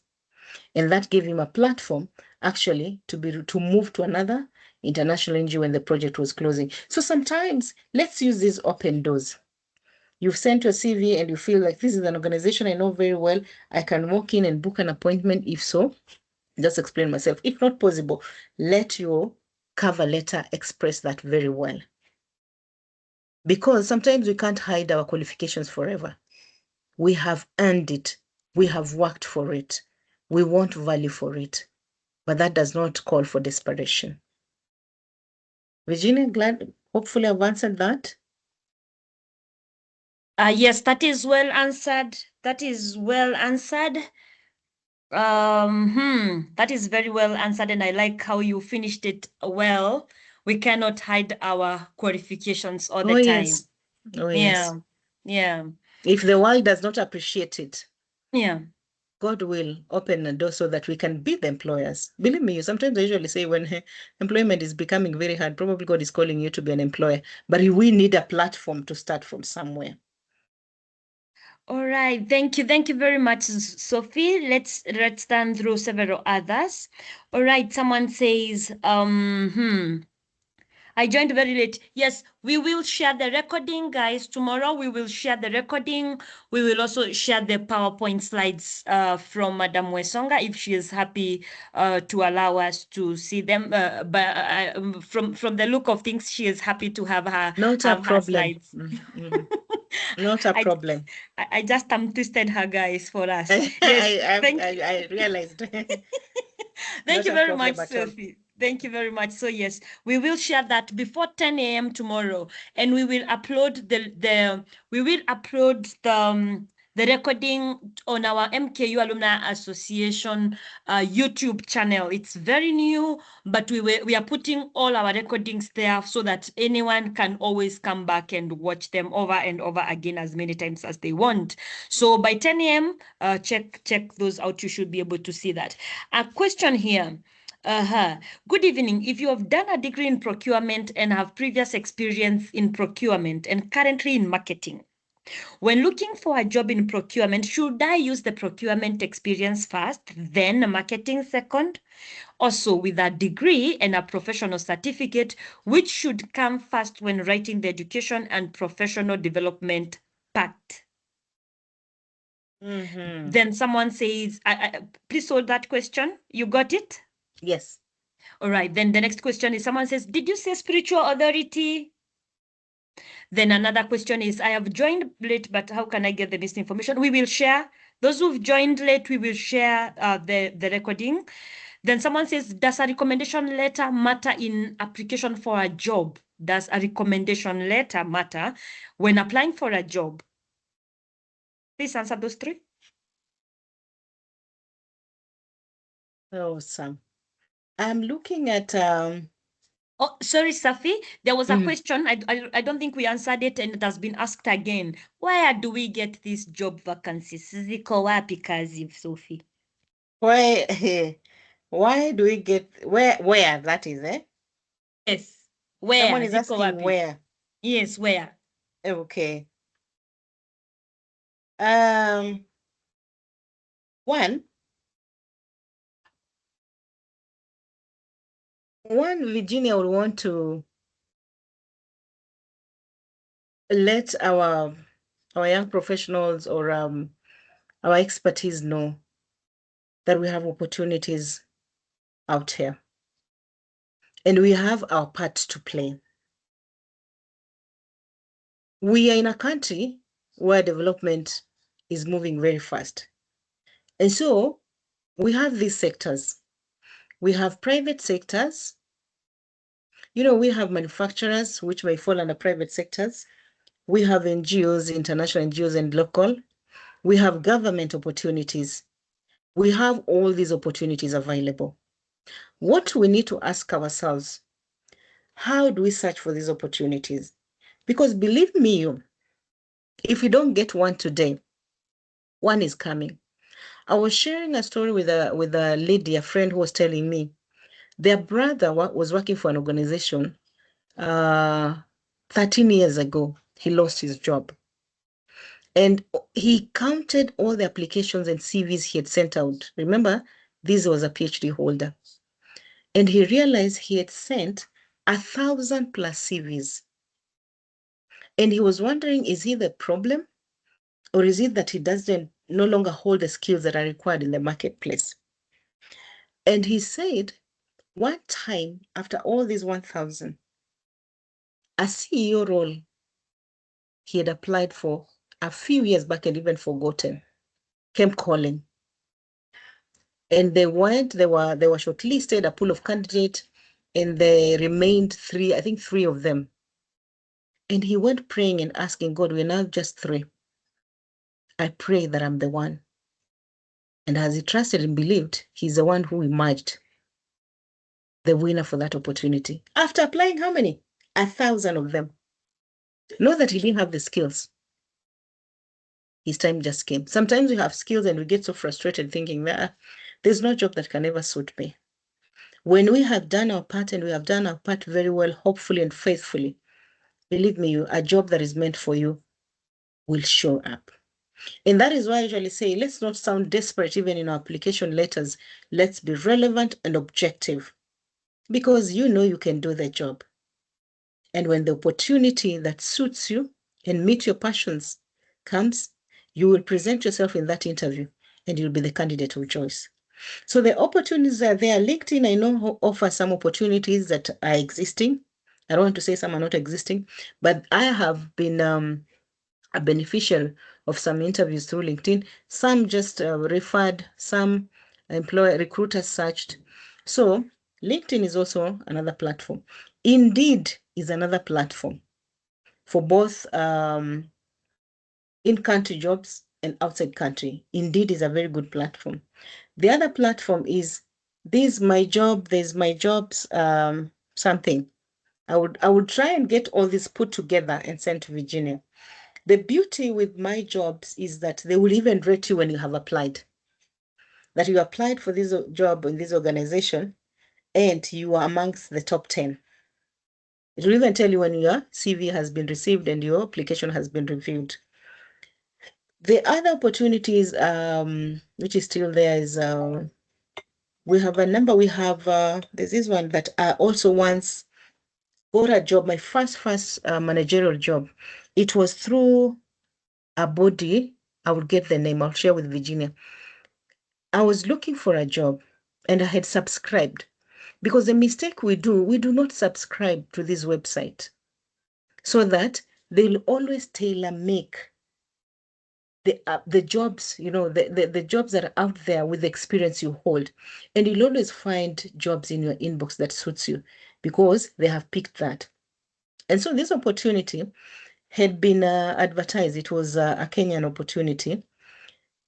and that gave him a platform actually to move to another international NGO when the project was closing. So sometimes let's use these open doors. You've sent your CV and you feel like this is an organization I know very well. I can walk in and book an appointment. If so, just explain myself. If not possible, let your cover letter express that very well. Because sometimes we can't hide our qualifications forever. We have earned it. We have worked for it. We want value for it. But that does not call for desperation. Virginia, hopefully I've answered that. Yes, that is well answered. That is well answered. That is very well answered, and I like how you finished it well. We cannot hide our qualifications all the time. Yes. Oh, yes. Yeah. If the world does not appreciate it. Yeah. God will open a door so that we can be the employers. Believe me, sometimes I usually say when employment is becoming very hard, probably God is calling you to be an employer, but we need a platform to start from somewhere. All right, thank you very much, Sophie. Let's run through several others. All right, someone says, I joined very late. Yes, we will share the recording, guys. Tomorrow we will share the recording. We will also share the PowerPoint slides from Madam Wesonga if she is happy to allow us to see them. But from the look of things, she is happy to have her Her slides. Not a problem. I just twisted her, guys, for us. Yes, I realized. Thank you very much, Sophie. Thank you very much. So yes, we will share that before 10 a.m. tomorrow, and we will upload the recording on our MKU Alumni Association YouTube channel. It's very new, but we are putting all our recordings there so that anyone can always come back and watch them over and over again as many times as they want. So by 10 a.m., check those out. You should be able to see that. A question here. Good evening. If you have done a degree in procurement and have previous experience in procurement and currently in marketing, when looking for a job in procurement, should I use the procurement experience first, then marketing second? Also, with a degree and a professional certificate, which should come first when writing the education and professional development part? Then someone says, please hold that question. You got it? Yes. All right. Then the next question is someone says, did you say spiritual authority? Then another question is, I have joined late, but how can I get the missing information? We will share. Those who've joined late, we will share the recording. Then someone says, does a recommendation letter matter in application for a job? Does a recommendation letter matter when applying for a job? Please answer those three. Awesome. I'm looking at Oh, sorry, Safi. There was a question. I don't think we answered it, and it has been asked again. Where do we get these job vacancies? Ziko wapi kazi, Sophie? Why do we get where that is, eh? Yes. Where? Someone is asking where. Yes, where? Okay. One, Virginia would want to let our young professionals or our expertise know that we have opportunities out here. And we have our part to play. We are in a country where development is moving very fast. And so we have these sectors. We have private sectors. We have manufacturers, which may fall under private sectors. We have NGOs, international NGOs and local. We have government opportunities. We have all these opportunities available. What we need to ask ourselves, how do we search for these opportunities? Because believe me, if we don't get one today, one is coming. I was sharing a story with a lady, a friend who was telling me their brother was working for an organization 13 years ago. He lost his job. And he counted all the applications and CVs he had sent out. Remember, this was a PhD holder. And he realized he had sent 1,000+ CVs. And he was wondering, is he the problem? Or is it that he doesn't no longer hold the skills that are required in the marketplace? And he said, one time, after all these 1,000, a CEO role he had applied for a few years back and even forgotten came calling. And they were shortlisted, a pool of candidates, and there remained three, I think 3 of them. And he went praying and asking God, we're now just 3. I pray that I'm the one. And as he trusted and believed, he's the one who emerged the winner for that opportunity. After applying how many? 1,000 of them. Not that he didn't have the skills. his time just came. Sometimes we have skills and we get so frustrated thinking that there's no job that can ever suit me. When we have done our part and we have done our part very well, hopefully and faithfully, believe me, a job that is meant for you will show up. And that is why I usually say, let's not sound desperate even in our application letters. Let's be relevant and objective, because you know you can do the job. And when the opportunity that suits you and meet your passions comes, you will present yourself in that interview and you'll be the candidate of choice. So the opportunities are there. LinkedIn, I know, offers some opportunities that are existing. I don't want to say some are not existing, but I have been a beneficiary of some interviews through LinkedIn. Some just referred, some recruiters searched. So LinkedIn is also another platform. Indeed is another platform for both in-country jobs and outside country. Indeed is a very good platform. The other platform is there's my jobs, something. I would try and get all this put together and send to Virginia. The beauty with my jobs is that they will even rate you when you have applied. That you applied for this job in this organization and you are amongst the top 10. It will even tell you when your CV has been received and your application has been reviewed. The other opportunities, which is still there, is we have a number. We have there's this one that I also once got a job. My first managerial job. It was through a body. I will get the name. I'll share with Virginia. I was looking for a job, and I had subscribed, because the mistake we do not subscribe to this website, so that they'll always tailor make the jobs, the jobs that are out there with the experience you hold. And you'll always find jobs in your inbox that suits you because they have picked that. And so this opportunity had been advertised. It was a Kenyan opportunity.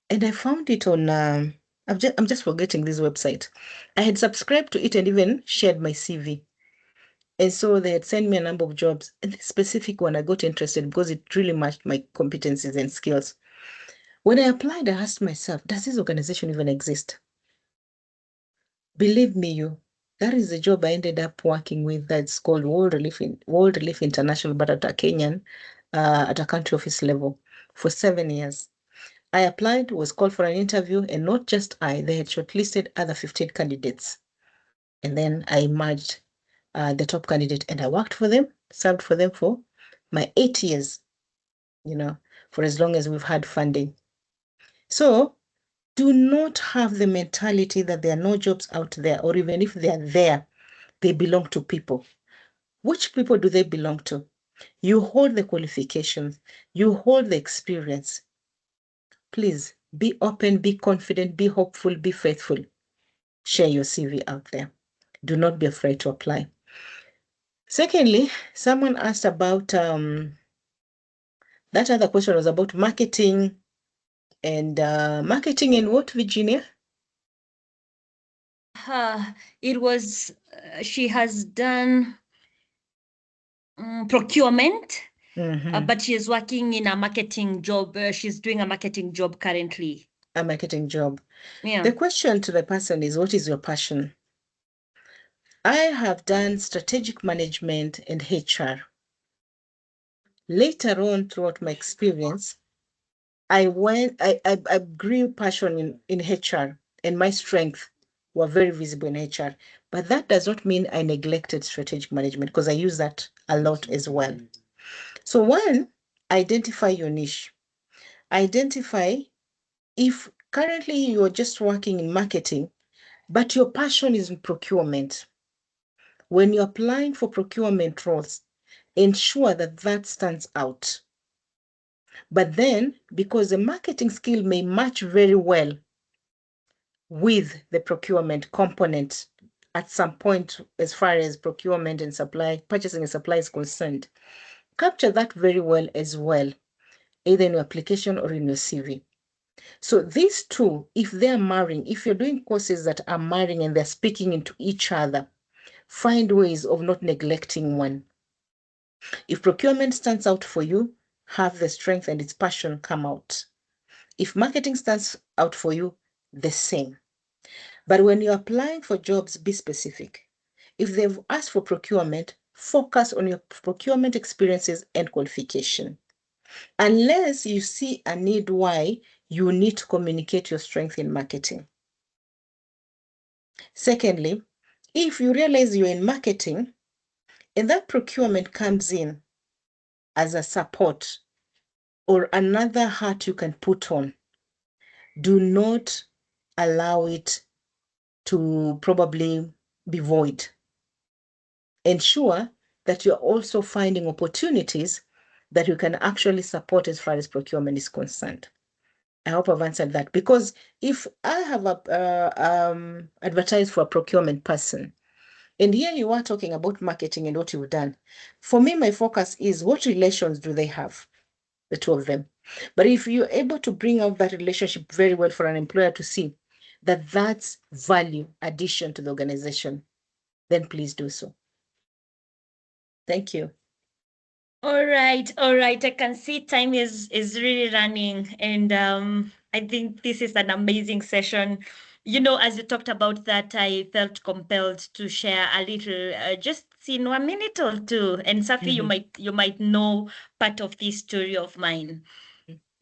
And I found it on, I'm just forgetting this website. I had subscribed to it and even shared my CV. And so they had sent me a number of jobs. And the specific one, I got interested because it really matched my competencies and skills. When I applied, I asked myself, does this organization even exist? Believe me, that is the job I ended up working with. That's called World Relief International, but at a Kenyan, at a country office level for 7 years. I applied, was called for an interview, and not just I, they had shortlisted other 15 candidates. And then I emerged the top candidate, and I worked for them, served for them for my 8 years, for as long as we've had funding. So do not have the mentality that there are no jobs out there, or even if they are there, they belong to people. Which people do they belong to? You hold the qualifications, you hold the experience. Please be open, be confident, be hopeful, be faithful. Share your CV out there. Do not be afraid to apply. Secondly, someone asked about, that other question was about marketing. And marketing in what, Virginia? It was, she has done procurement, but she is working in a marketing job. She's doing a marketing job currently. A marketing job. Yeah. The question to the person is, what is your passion? I have done strategic management and HR. Later on, throughout my experience, I grew passion in HR, and my strengths were very visible in HR. But that does not mean I neglected strategic management, because I use that a lot as well. So one, identify your niche. Identify if currently you're just working in marketing, but your passion is in procurement. When you're applying for procurement roles, ensure that that stands out. But then, because the marketing skill may match very well with the procurement component at some point, as far as procurement and purchasing and supply is concerned, capture that very well as well, either in your application or in your CV. So these two, if they're marrying, if you're doing courses that are marrying and they're speaking into each other, find ways of not neglecting one. If procurement stands out for you, have the strength and its passion come out. If marketing stands out for you, the same. But when you're applying for jobs, be specific. If they've asked for procurement, focus on your procurement experiences and qualification. Unless you see a need why, you need to communicate your strength in marketing. Secondly, if you realize you're in marketing and that procurement comes in as a support or another hat you can put on, do not allow it to probably be void. Ensure that you're also finding opportunities that you can actually support as far as procurement is concerned. I hope I've answered that, because if I have advertised for a procurement person, and here you are talking about marketing and what you've done, for me, my focus is what relations do they have, the two of them. But if you're able to bring out that relationship very well for an employer to see that that's value addition to the organization, then please do so. Thank you. All right. I can see time is really running, and I think this is an amazing session. You know, as you talked about that, I felt compelled to share a little, just in 1 minute or two. And Safi, you might know part of this story of mine.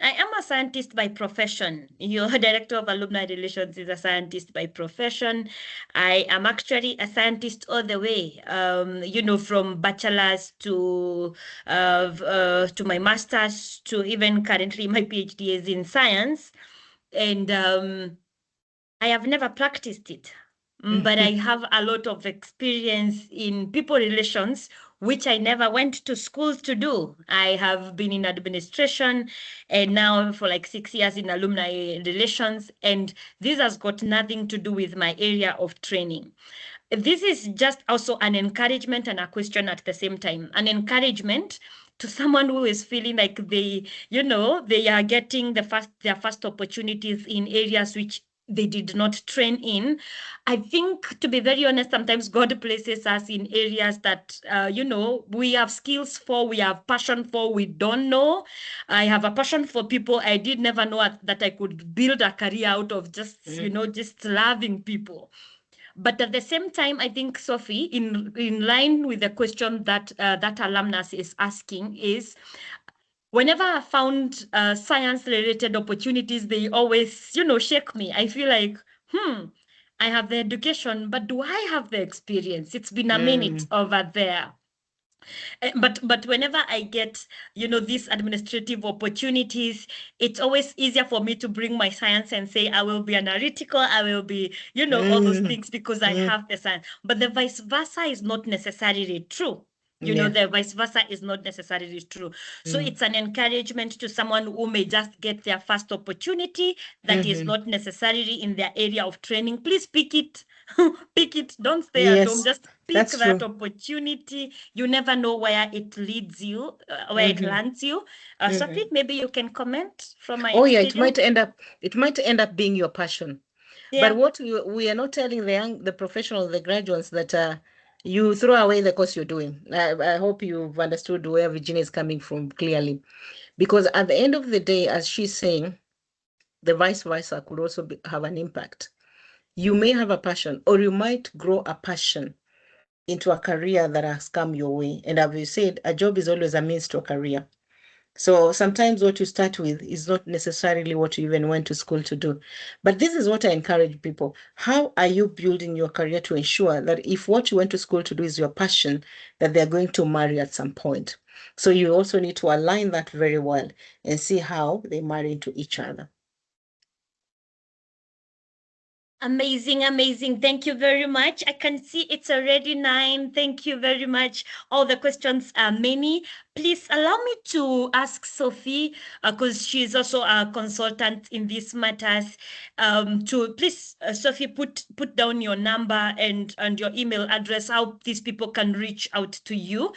I am a scientist by profession. Your director of alumni relations is a scientist by profession. I am actually a scientist all the way, you know, from bachelor's to my master's to even currently my PhD is in science. And I have never practiced it, but I have a lot of experience in people relations, which I never went to school to do. I have been in administration and now for like 6 years in alumni relations, and this has got nothing to do with my area of training. This is just also an encouragement and a question at the same time. An encouragement to someone who is feeling like they are getting their first opportunities in areas which they did not train in. I think, to be very honest, sometimes God places us in areas that, we have skills for, we have passion for, we don't know. I have a passion for people. I did never know that I could build a career out of just loving people. But at the same time, I think, Sophie, in line with the question that that alumnus is asking is, whenever I found science-related opportunities, they always, shake me. I feel like, I have the education, but do I have the experience? It's been a minute over there. But whenever I get, these administrative opportunities, it's always easier for me to bring my science and say, I will be analytical, I will be, all those things because I have the science. But the vice versa is not necessarily true. The vice versa is not necessarily true. So it's an encouragement to someone who may just get their first opportunity that is not necessarily in their area of training. Please pick it. Pick it. Don't stay at home. Just pick that opportunity. You never know where it leads you, where it lands you. Sophie, maybe you can comment from my experience. It might end up being your passion. Yeah. But what we are not telling the professionals, the graduates, that you throw away the course you're doing. I hope you've understood where Virginia is coming from clearly. Because at the end of the day, as she's saying, the vice versa could also have an impact. You may have a passion, or you might grow a passion into a career that has come your way. And as you said, a job is always a means to a career. So sometimes what you start with is not necessarily what you even went to school to do. But this is what I encourage people. How are you building your career to ensure that if what you went to school to do is your passion, that they're going to marry at some point? So you also need to align that very well and see how they marry into each other. Amazing. Thank you very much. I can see it's already 9. Thank you very much. All the questions are many. Please allow me to ask Sophie, because she's also a consultant in these matters, to please, Sophie, put down your number and your email address, how these people can reach out to you,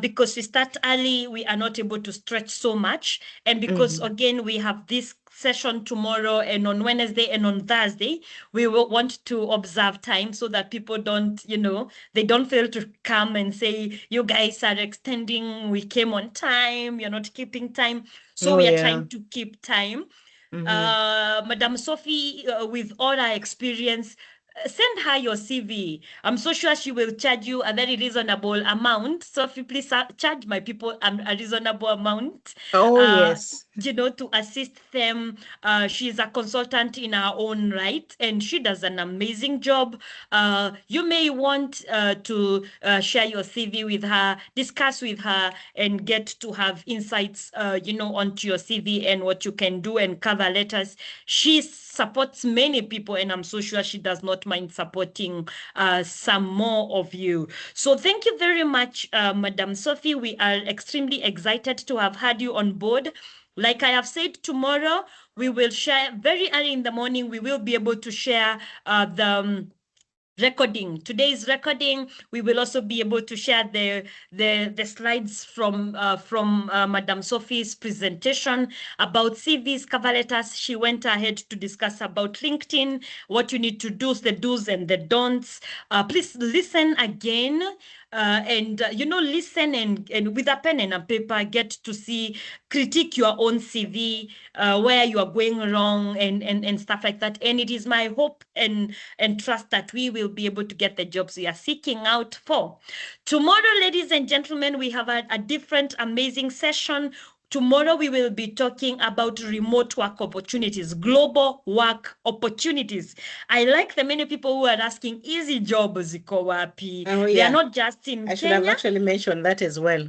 because we start early, we are not able to stretch so much. And because, again, we have this session tomorrow and on Wednesday and on Thursday, we will want to observe time so that people don't, they don't fail to come and say, you guys are extending, we came on time, you're not keeping time. So we are trying to keep time. Madam Sophie, with all her experience, send her your CV. I'm so sure she will charge you a very reasonable amount. Sophie, please charge my people a reasonable amount. Oh, yes. You know, to assist them. She's a consultant in her own right, and she does an amazing job. You may want to share your CV with her, discuss with her, and get to have insights, you know, onto your CV and what you can do, and cover letters. She supports many people, and I'm so sure she does not mind supporting some more of you. So thank you very much, Madam Sophie. We are extremely excited to have had you on board. Like I have said, tomorrow we will share very early in the morning. We will be able to share the recording. Today's recording. We will also be able to share the slides from Madam Sophie's presentation about CVs, cover letters. She went ahead to discuss about LinkedIn, what you need to do, the do's and the don'ts. Please listen again. You know, listen and with a pen and a paper, get to see, critique your own CV, where you are going wrong and stuff like that. And it is my hope and trust that we will be able to get the jobs we are seeking out for. Tomorrow, ladies and gentlemen, we have a different amazing session. Tomorrow, we will be talking about remote work opportunities, global work opportunities. I like the many people who are asking, easy jobs ziko wapi? Oh, They yeah. are not just in I should have Kenya. actually mentioned that as well.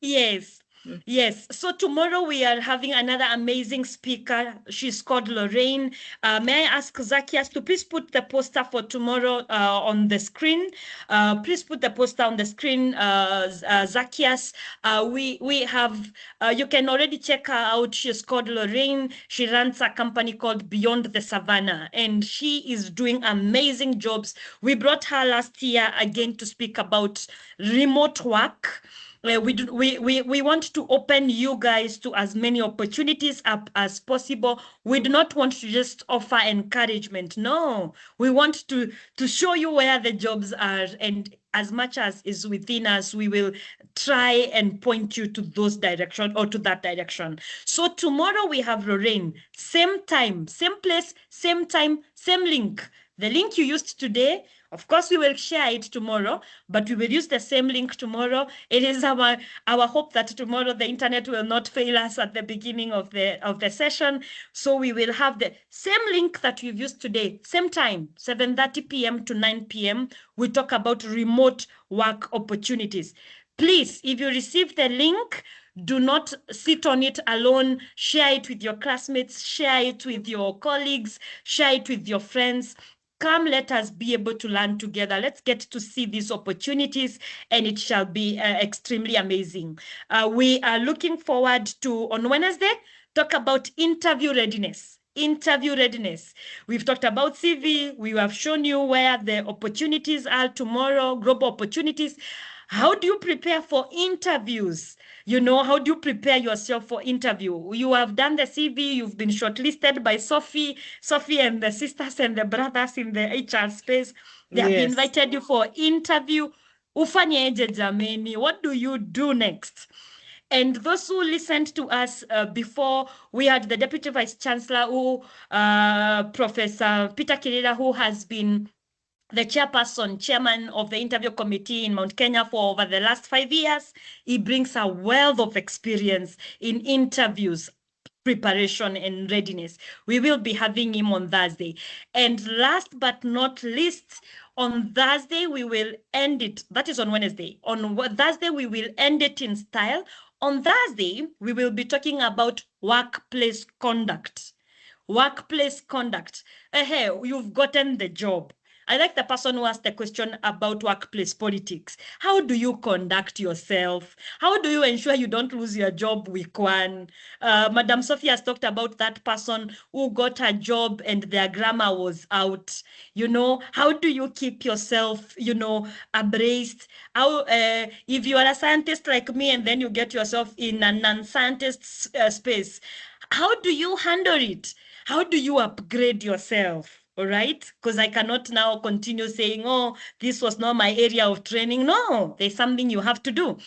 Yes. Yes. So tomorrow we are having another amazing speaker. She's called Lorraine. May I ask Zacchaeus to please put the poster for tomorrow on the screen? Please put the poster on the screen, Zacchaeus. We have, you can already check her out. She's called Lorraine. She runs a company called Beyond the Savannah, and she is doing amazing jobs. We brought her last year again to speak about remote work. We want to open you guys to as many opportunities up as possible. We do not want to just offer encouragement. No, we want to show you where the jobs are, and as much as is within us, we will try and point you to those direction or to that direction. So tomorrow we have Lorraine, same time, same place, same time, same link. The link you used today, of course, we will share it tomorrow, but we will use the same link tomorrow. It is our hope that tomorrow the internet will not fail us at the beginning of the session. So we will have the same link that we've used today, same time, 7:30 p.m. to 9 p.m. We talk about remote work opportunities. Please, if you receive the link, do not sit on it alone. Share it with your classmates, share it with your colleagues, share it with your friends. Come, let us be able to learn together. Let's get to see these opportunities, and it shall be extremely amazing. We are looking forward to, on Wednesday, talk about interview readiness. Interview readiness. We've talked about CV. We have shown you where the opportunities are tomorrow, global opportunities. How do you prepare for interviews? You know, how do you prepare yourself for interview? You have done the CV, you've been shortlisted by Sophie and the sisters and the brothers in the HR space. They have invited you for interview. Ufanyeje jameni? What do you do next? And those who listened to us before, we had the Deputy Vice Chancellor, Professor Peter Kirira, who has been the chairman of the interview committee in Mount Kenya for over the last 5 years. He brings a wealth of experience in interviews, preparation and readiness. We will be having him on Thursday. And last but not least, on Thursday, we will end it. That is on Wednesday. On Thursday, we will end it in style. On Thursday, we will be talking about workplace conduct. Workplace conduct. Hey, you've gotten the job. I like the person who asked the question about workplace politics. How do you conduct yourself? How do you ensure you don't lose your job week one? Madam Sophie has talked about that person who got a job and their grammar was out. You know, how do you keep yourself, you know, abreast? How, if you are a scientist like me and then you get yourself in a non-scientist space, how do you handle it? How do you upgrade yourself? All right, because I cannot now continue saying, oh, this was not my area of training. No, there's something you have to do.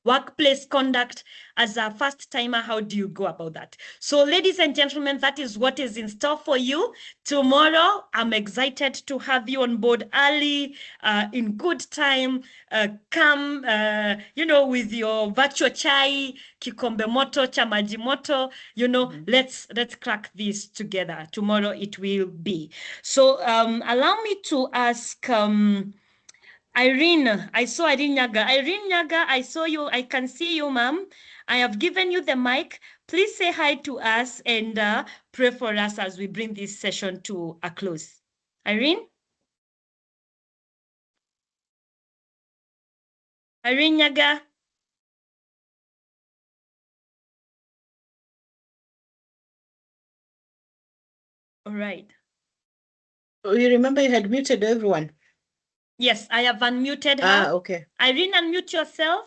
workplace conduct. As a first timer, how do you go about that? So ladies and gentlemen, that is what is in store for you tomorrow. I'm excited to have you on board early, in good time. Come, with your virtual chai, kikombe moto, chamaji moto, let's crack this together. Tomorrow it will be. So allow me to ask Irene. I saw Irene Nyaga. Irene Nyaga, I saw you. I can see you, ma'am. I have given you the mic. Please say hi to us and pray for us as we bring this session to a close. Irene? Irene Nyaga? All right. Oh, you remember you had muted everyone? Yes, I have unmuted her. Okay. Irene, unmute yourself.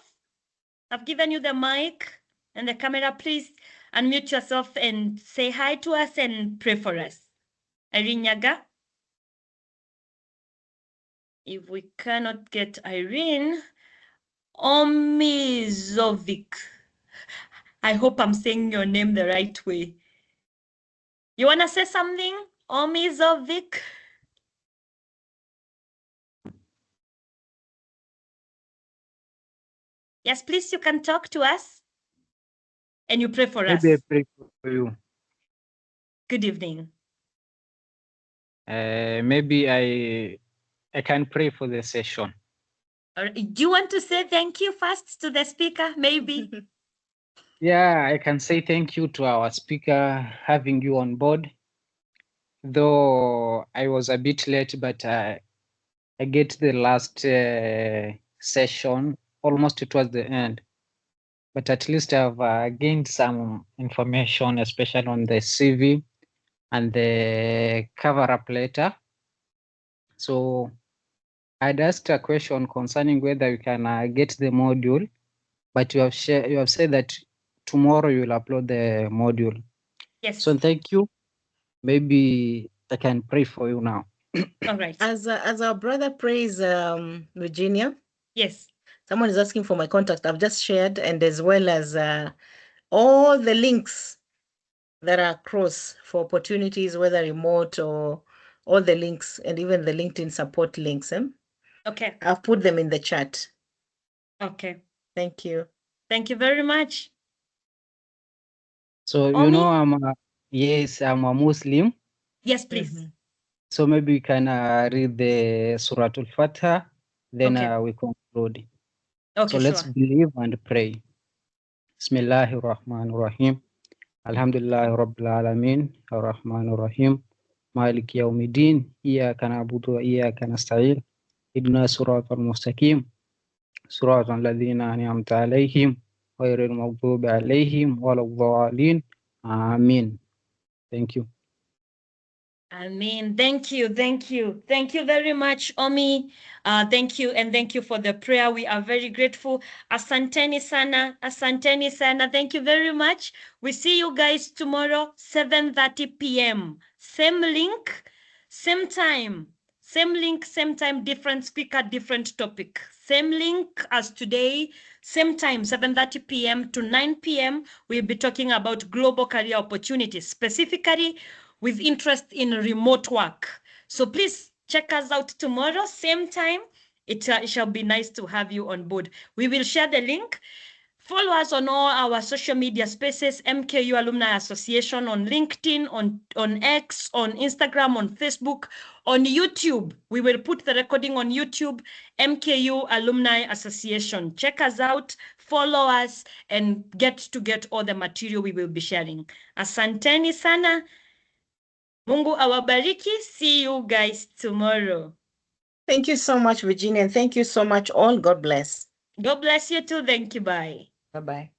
I've given you the mic and the camera. Please unmute yourself and say hi to us and pray for us. Irene Nyaga? If we cannot get Irene, Omizovic. I hope I'm saying your name the right way. You want to say something, Omizovic? Yes, please, you can talk to us and you pray for us. Maybe I pray for you. Good evening. Maybe I can pray for the session. Do you want to say thank you first to the speaker, maybe? Yeah, I can say thank you to our speaker having you on board. Though I was a bit late, but I get the last session almost towards the end. But at least I've gained some information, especially on the CV and the cover-up letter. So I'd asked a question concerning whether you can get the module, but you have said that tomorrow you will upload the module. Yes. So thank you. Maybe I can pray for you now. All right. As our brother prays, Virginia. Yes. Someone is asking for my contact. I've just shared, and as well as all the links that are across for opportunities, whether remote or all the links, and even the LinkedIn support links. Okay. I've put them in the chat. Okay. Thank you. Thank you very much. So Omi? you know I'm a Muslim. Yes, please. Mm-hmm. So maybe we can read the Surah Al-Fatiha, then Okay. we conclude. Okay, So let's sure. believe and pray. Bismillahir Rahmanir Rahim. Alhamdulillah Rabbil Alamin. Ar-Rahmanir Rahim. Maliki Yawmiddin. Iyyaka na'budu wa iyyaka nasta'in. Ihdina siratal mustaqim. Siratal ladzina an'amta alaihim ghairil maghdubi alaihim waladdallin. Amin. Thank you. Amen. Thank you. Thank you. Thank you very much, Omi. Thank you. And thank you for the prayer. We are very grateful. Asanteni sana. Asanteni sana. Thank you very much. We see you guys tomorrow, 7:30 p.m. Same link, same time. Same link, same time, different speaker, different topic. Same link as today, same time, 7:30 p.m. to 9 p.m. We'll be talking about global career opportunities, specifically with interest in remote work. So please check us out tomorrow, same time. It shall be nice to have you on board. We will share the link. Follow us on all our social media spaces, MKU Alumni Association on LinkedIn, on X, on Instagram, on Facebook, on YouTube. We will put the recording on YouTube, MKU Alumni Association. Check us out, follow us, and get all the material we will be sharing. Asanteni sana. Mungu awabariki. See you guys tomorrow. Thank you so much, Virginia. And thank you so much all. God bless. God bless you too. Thank you. Bye. Bye-bye.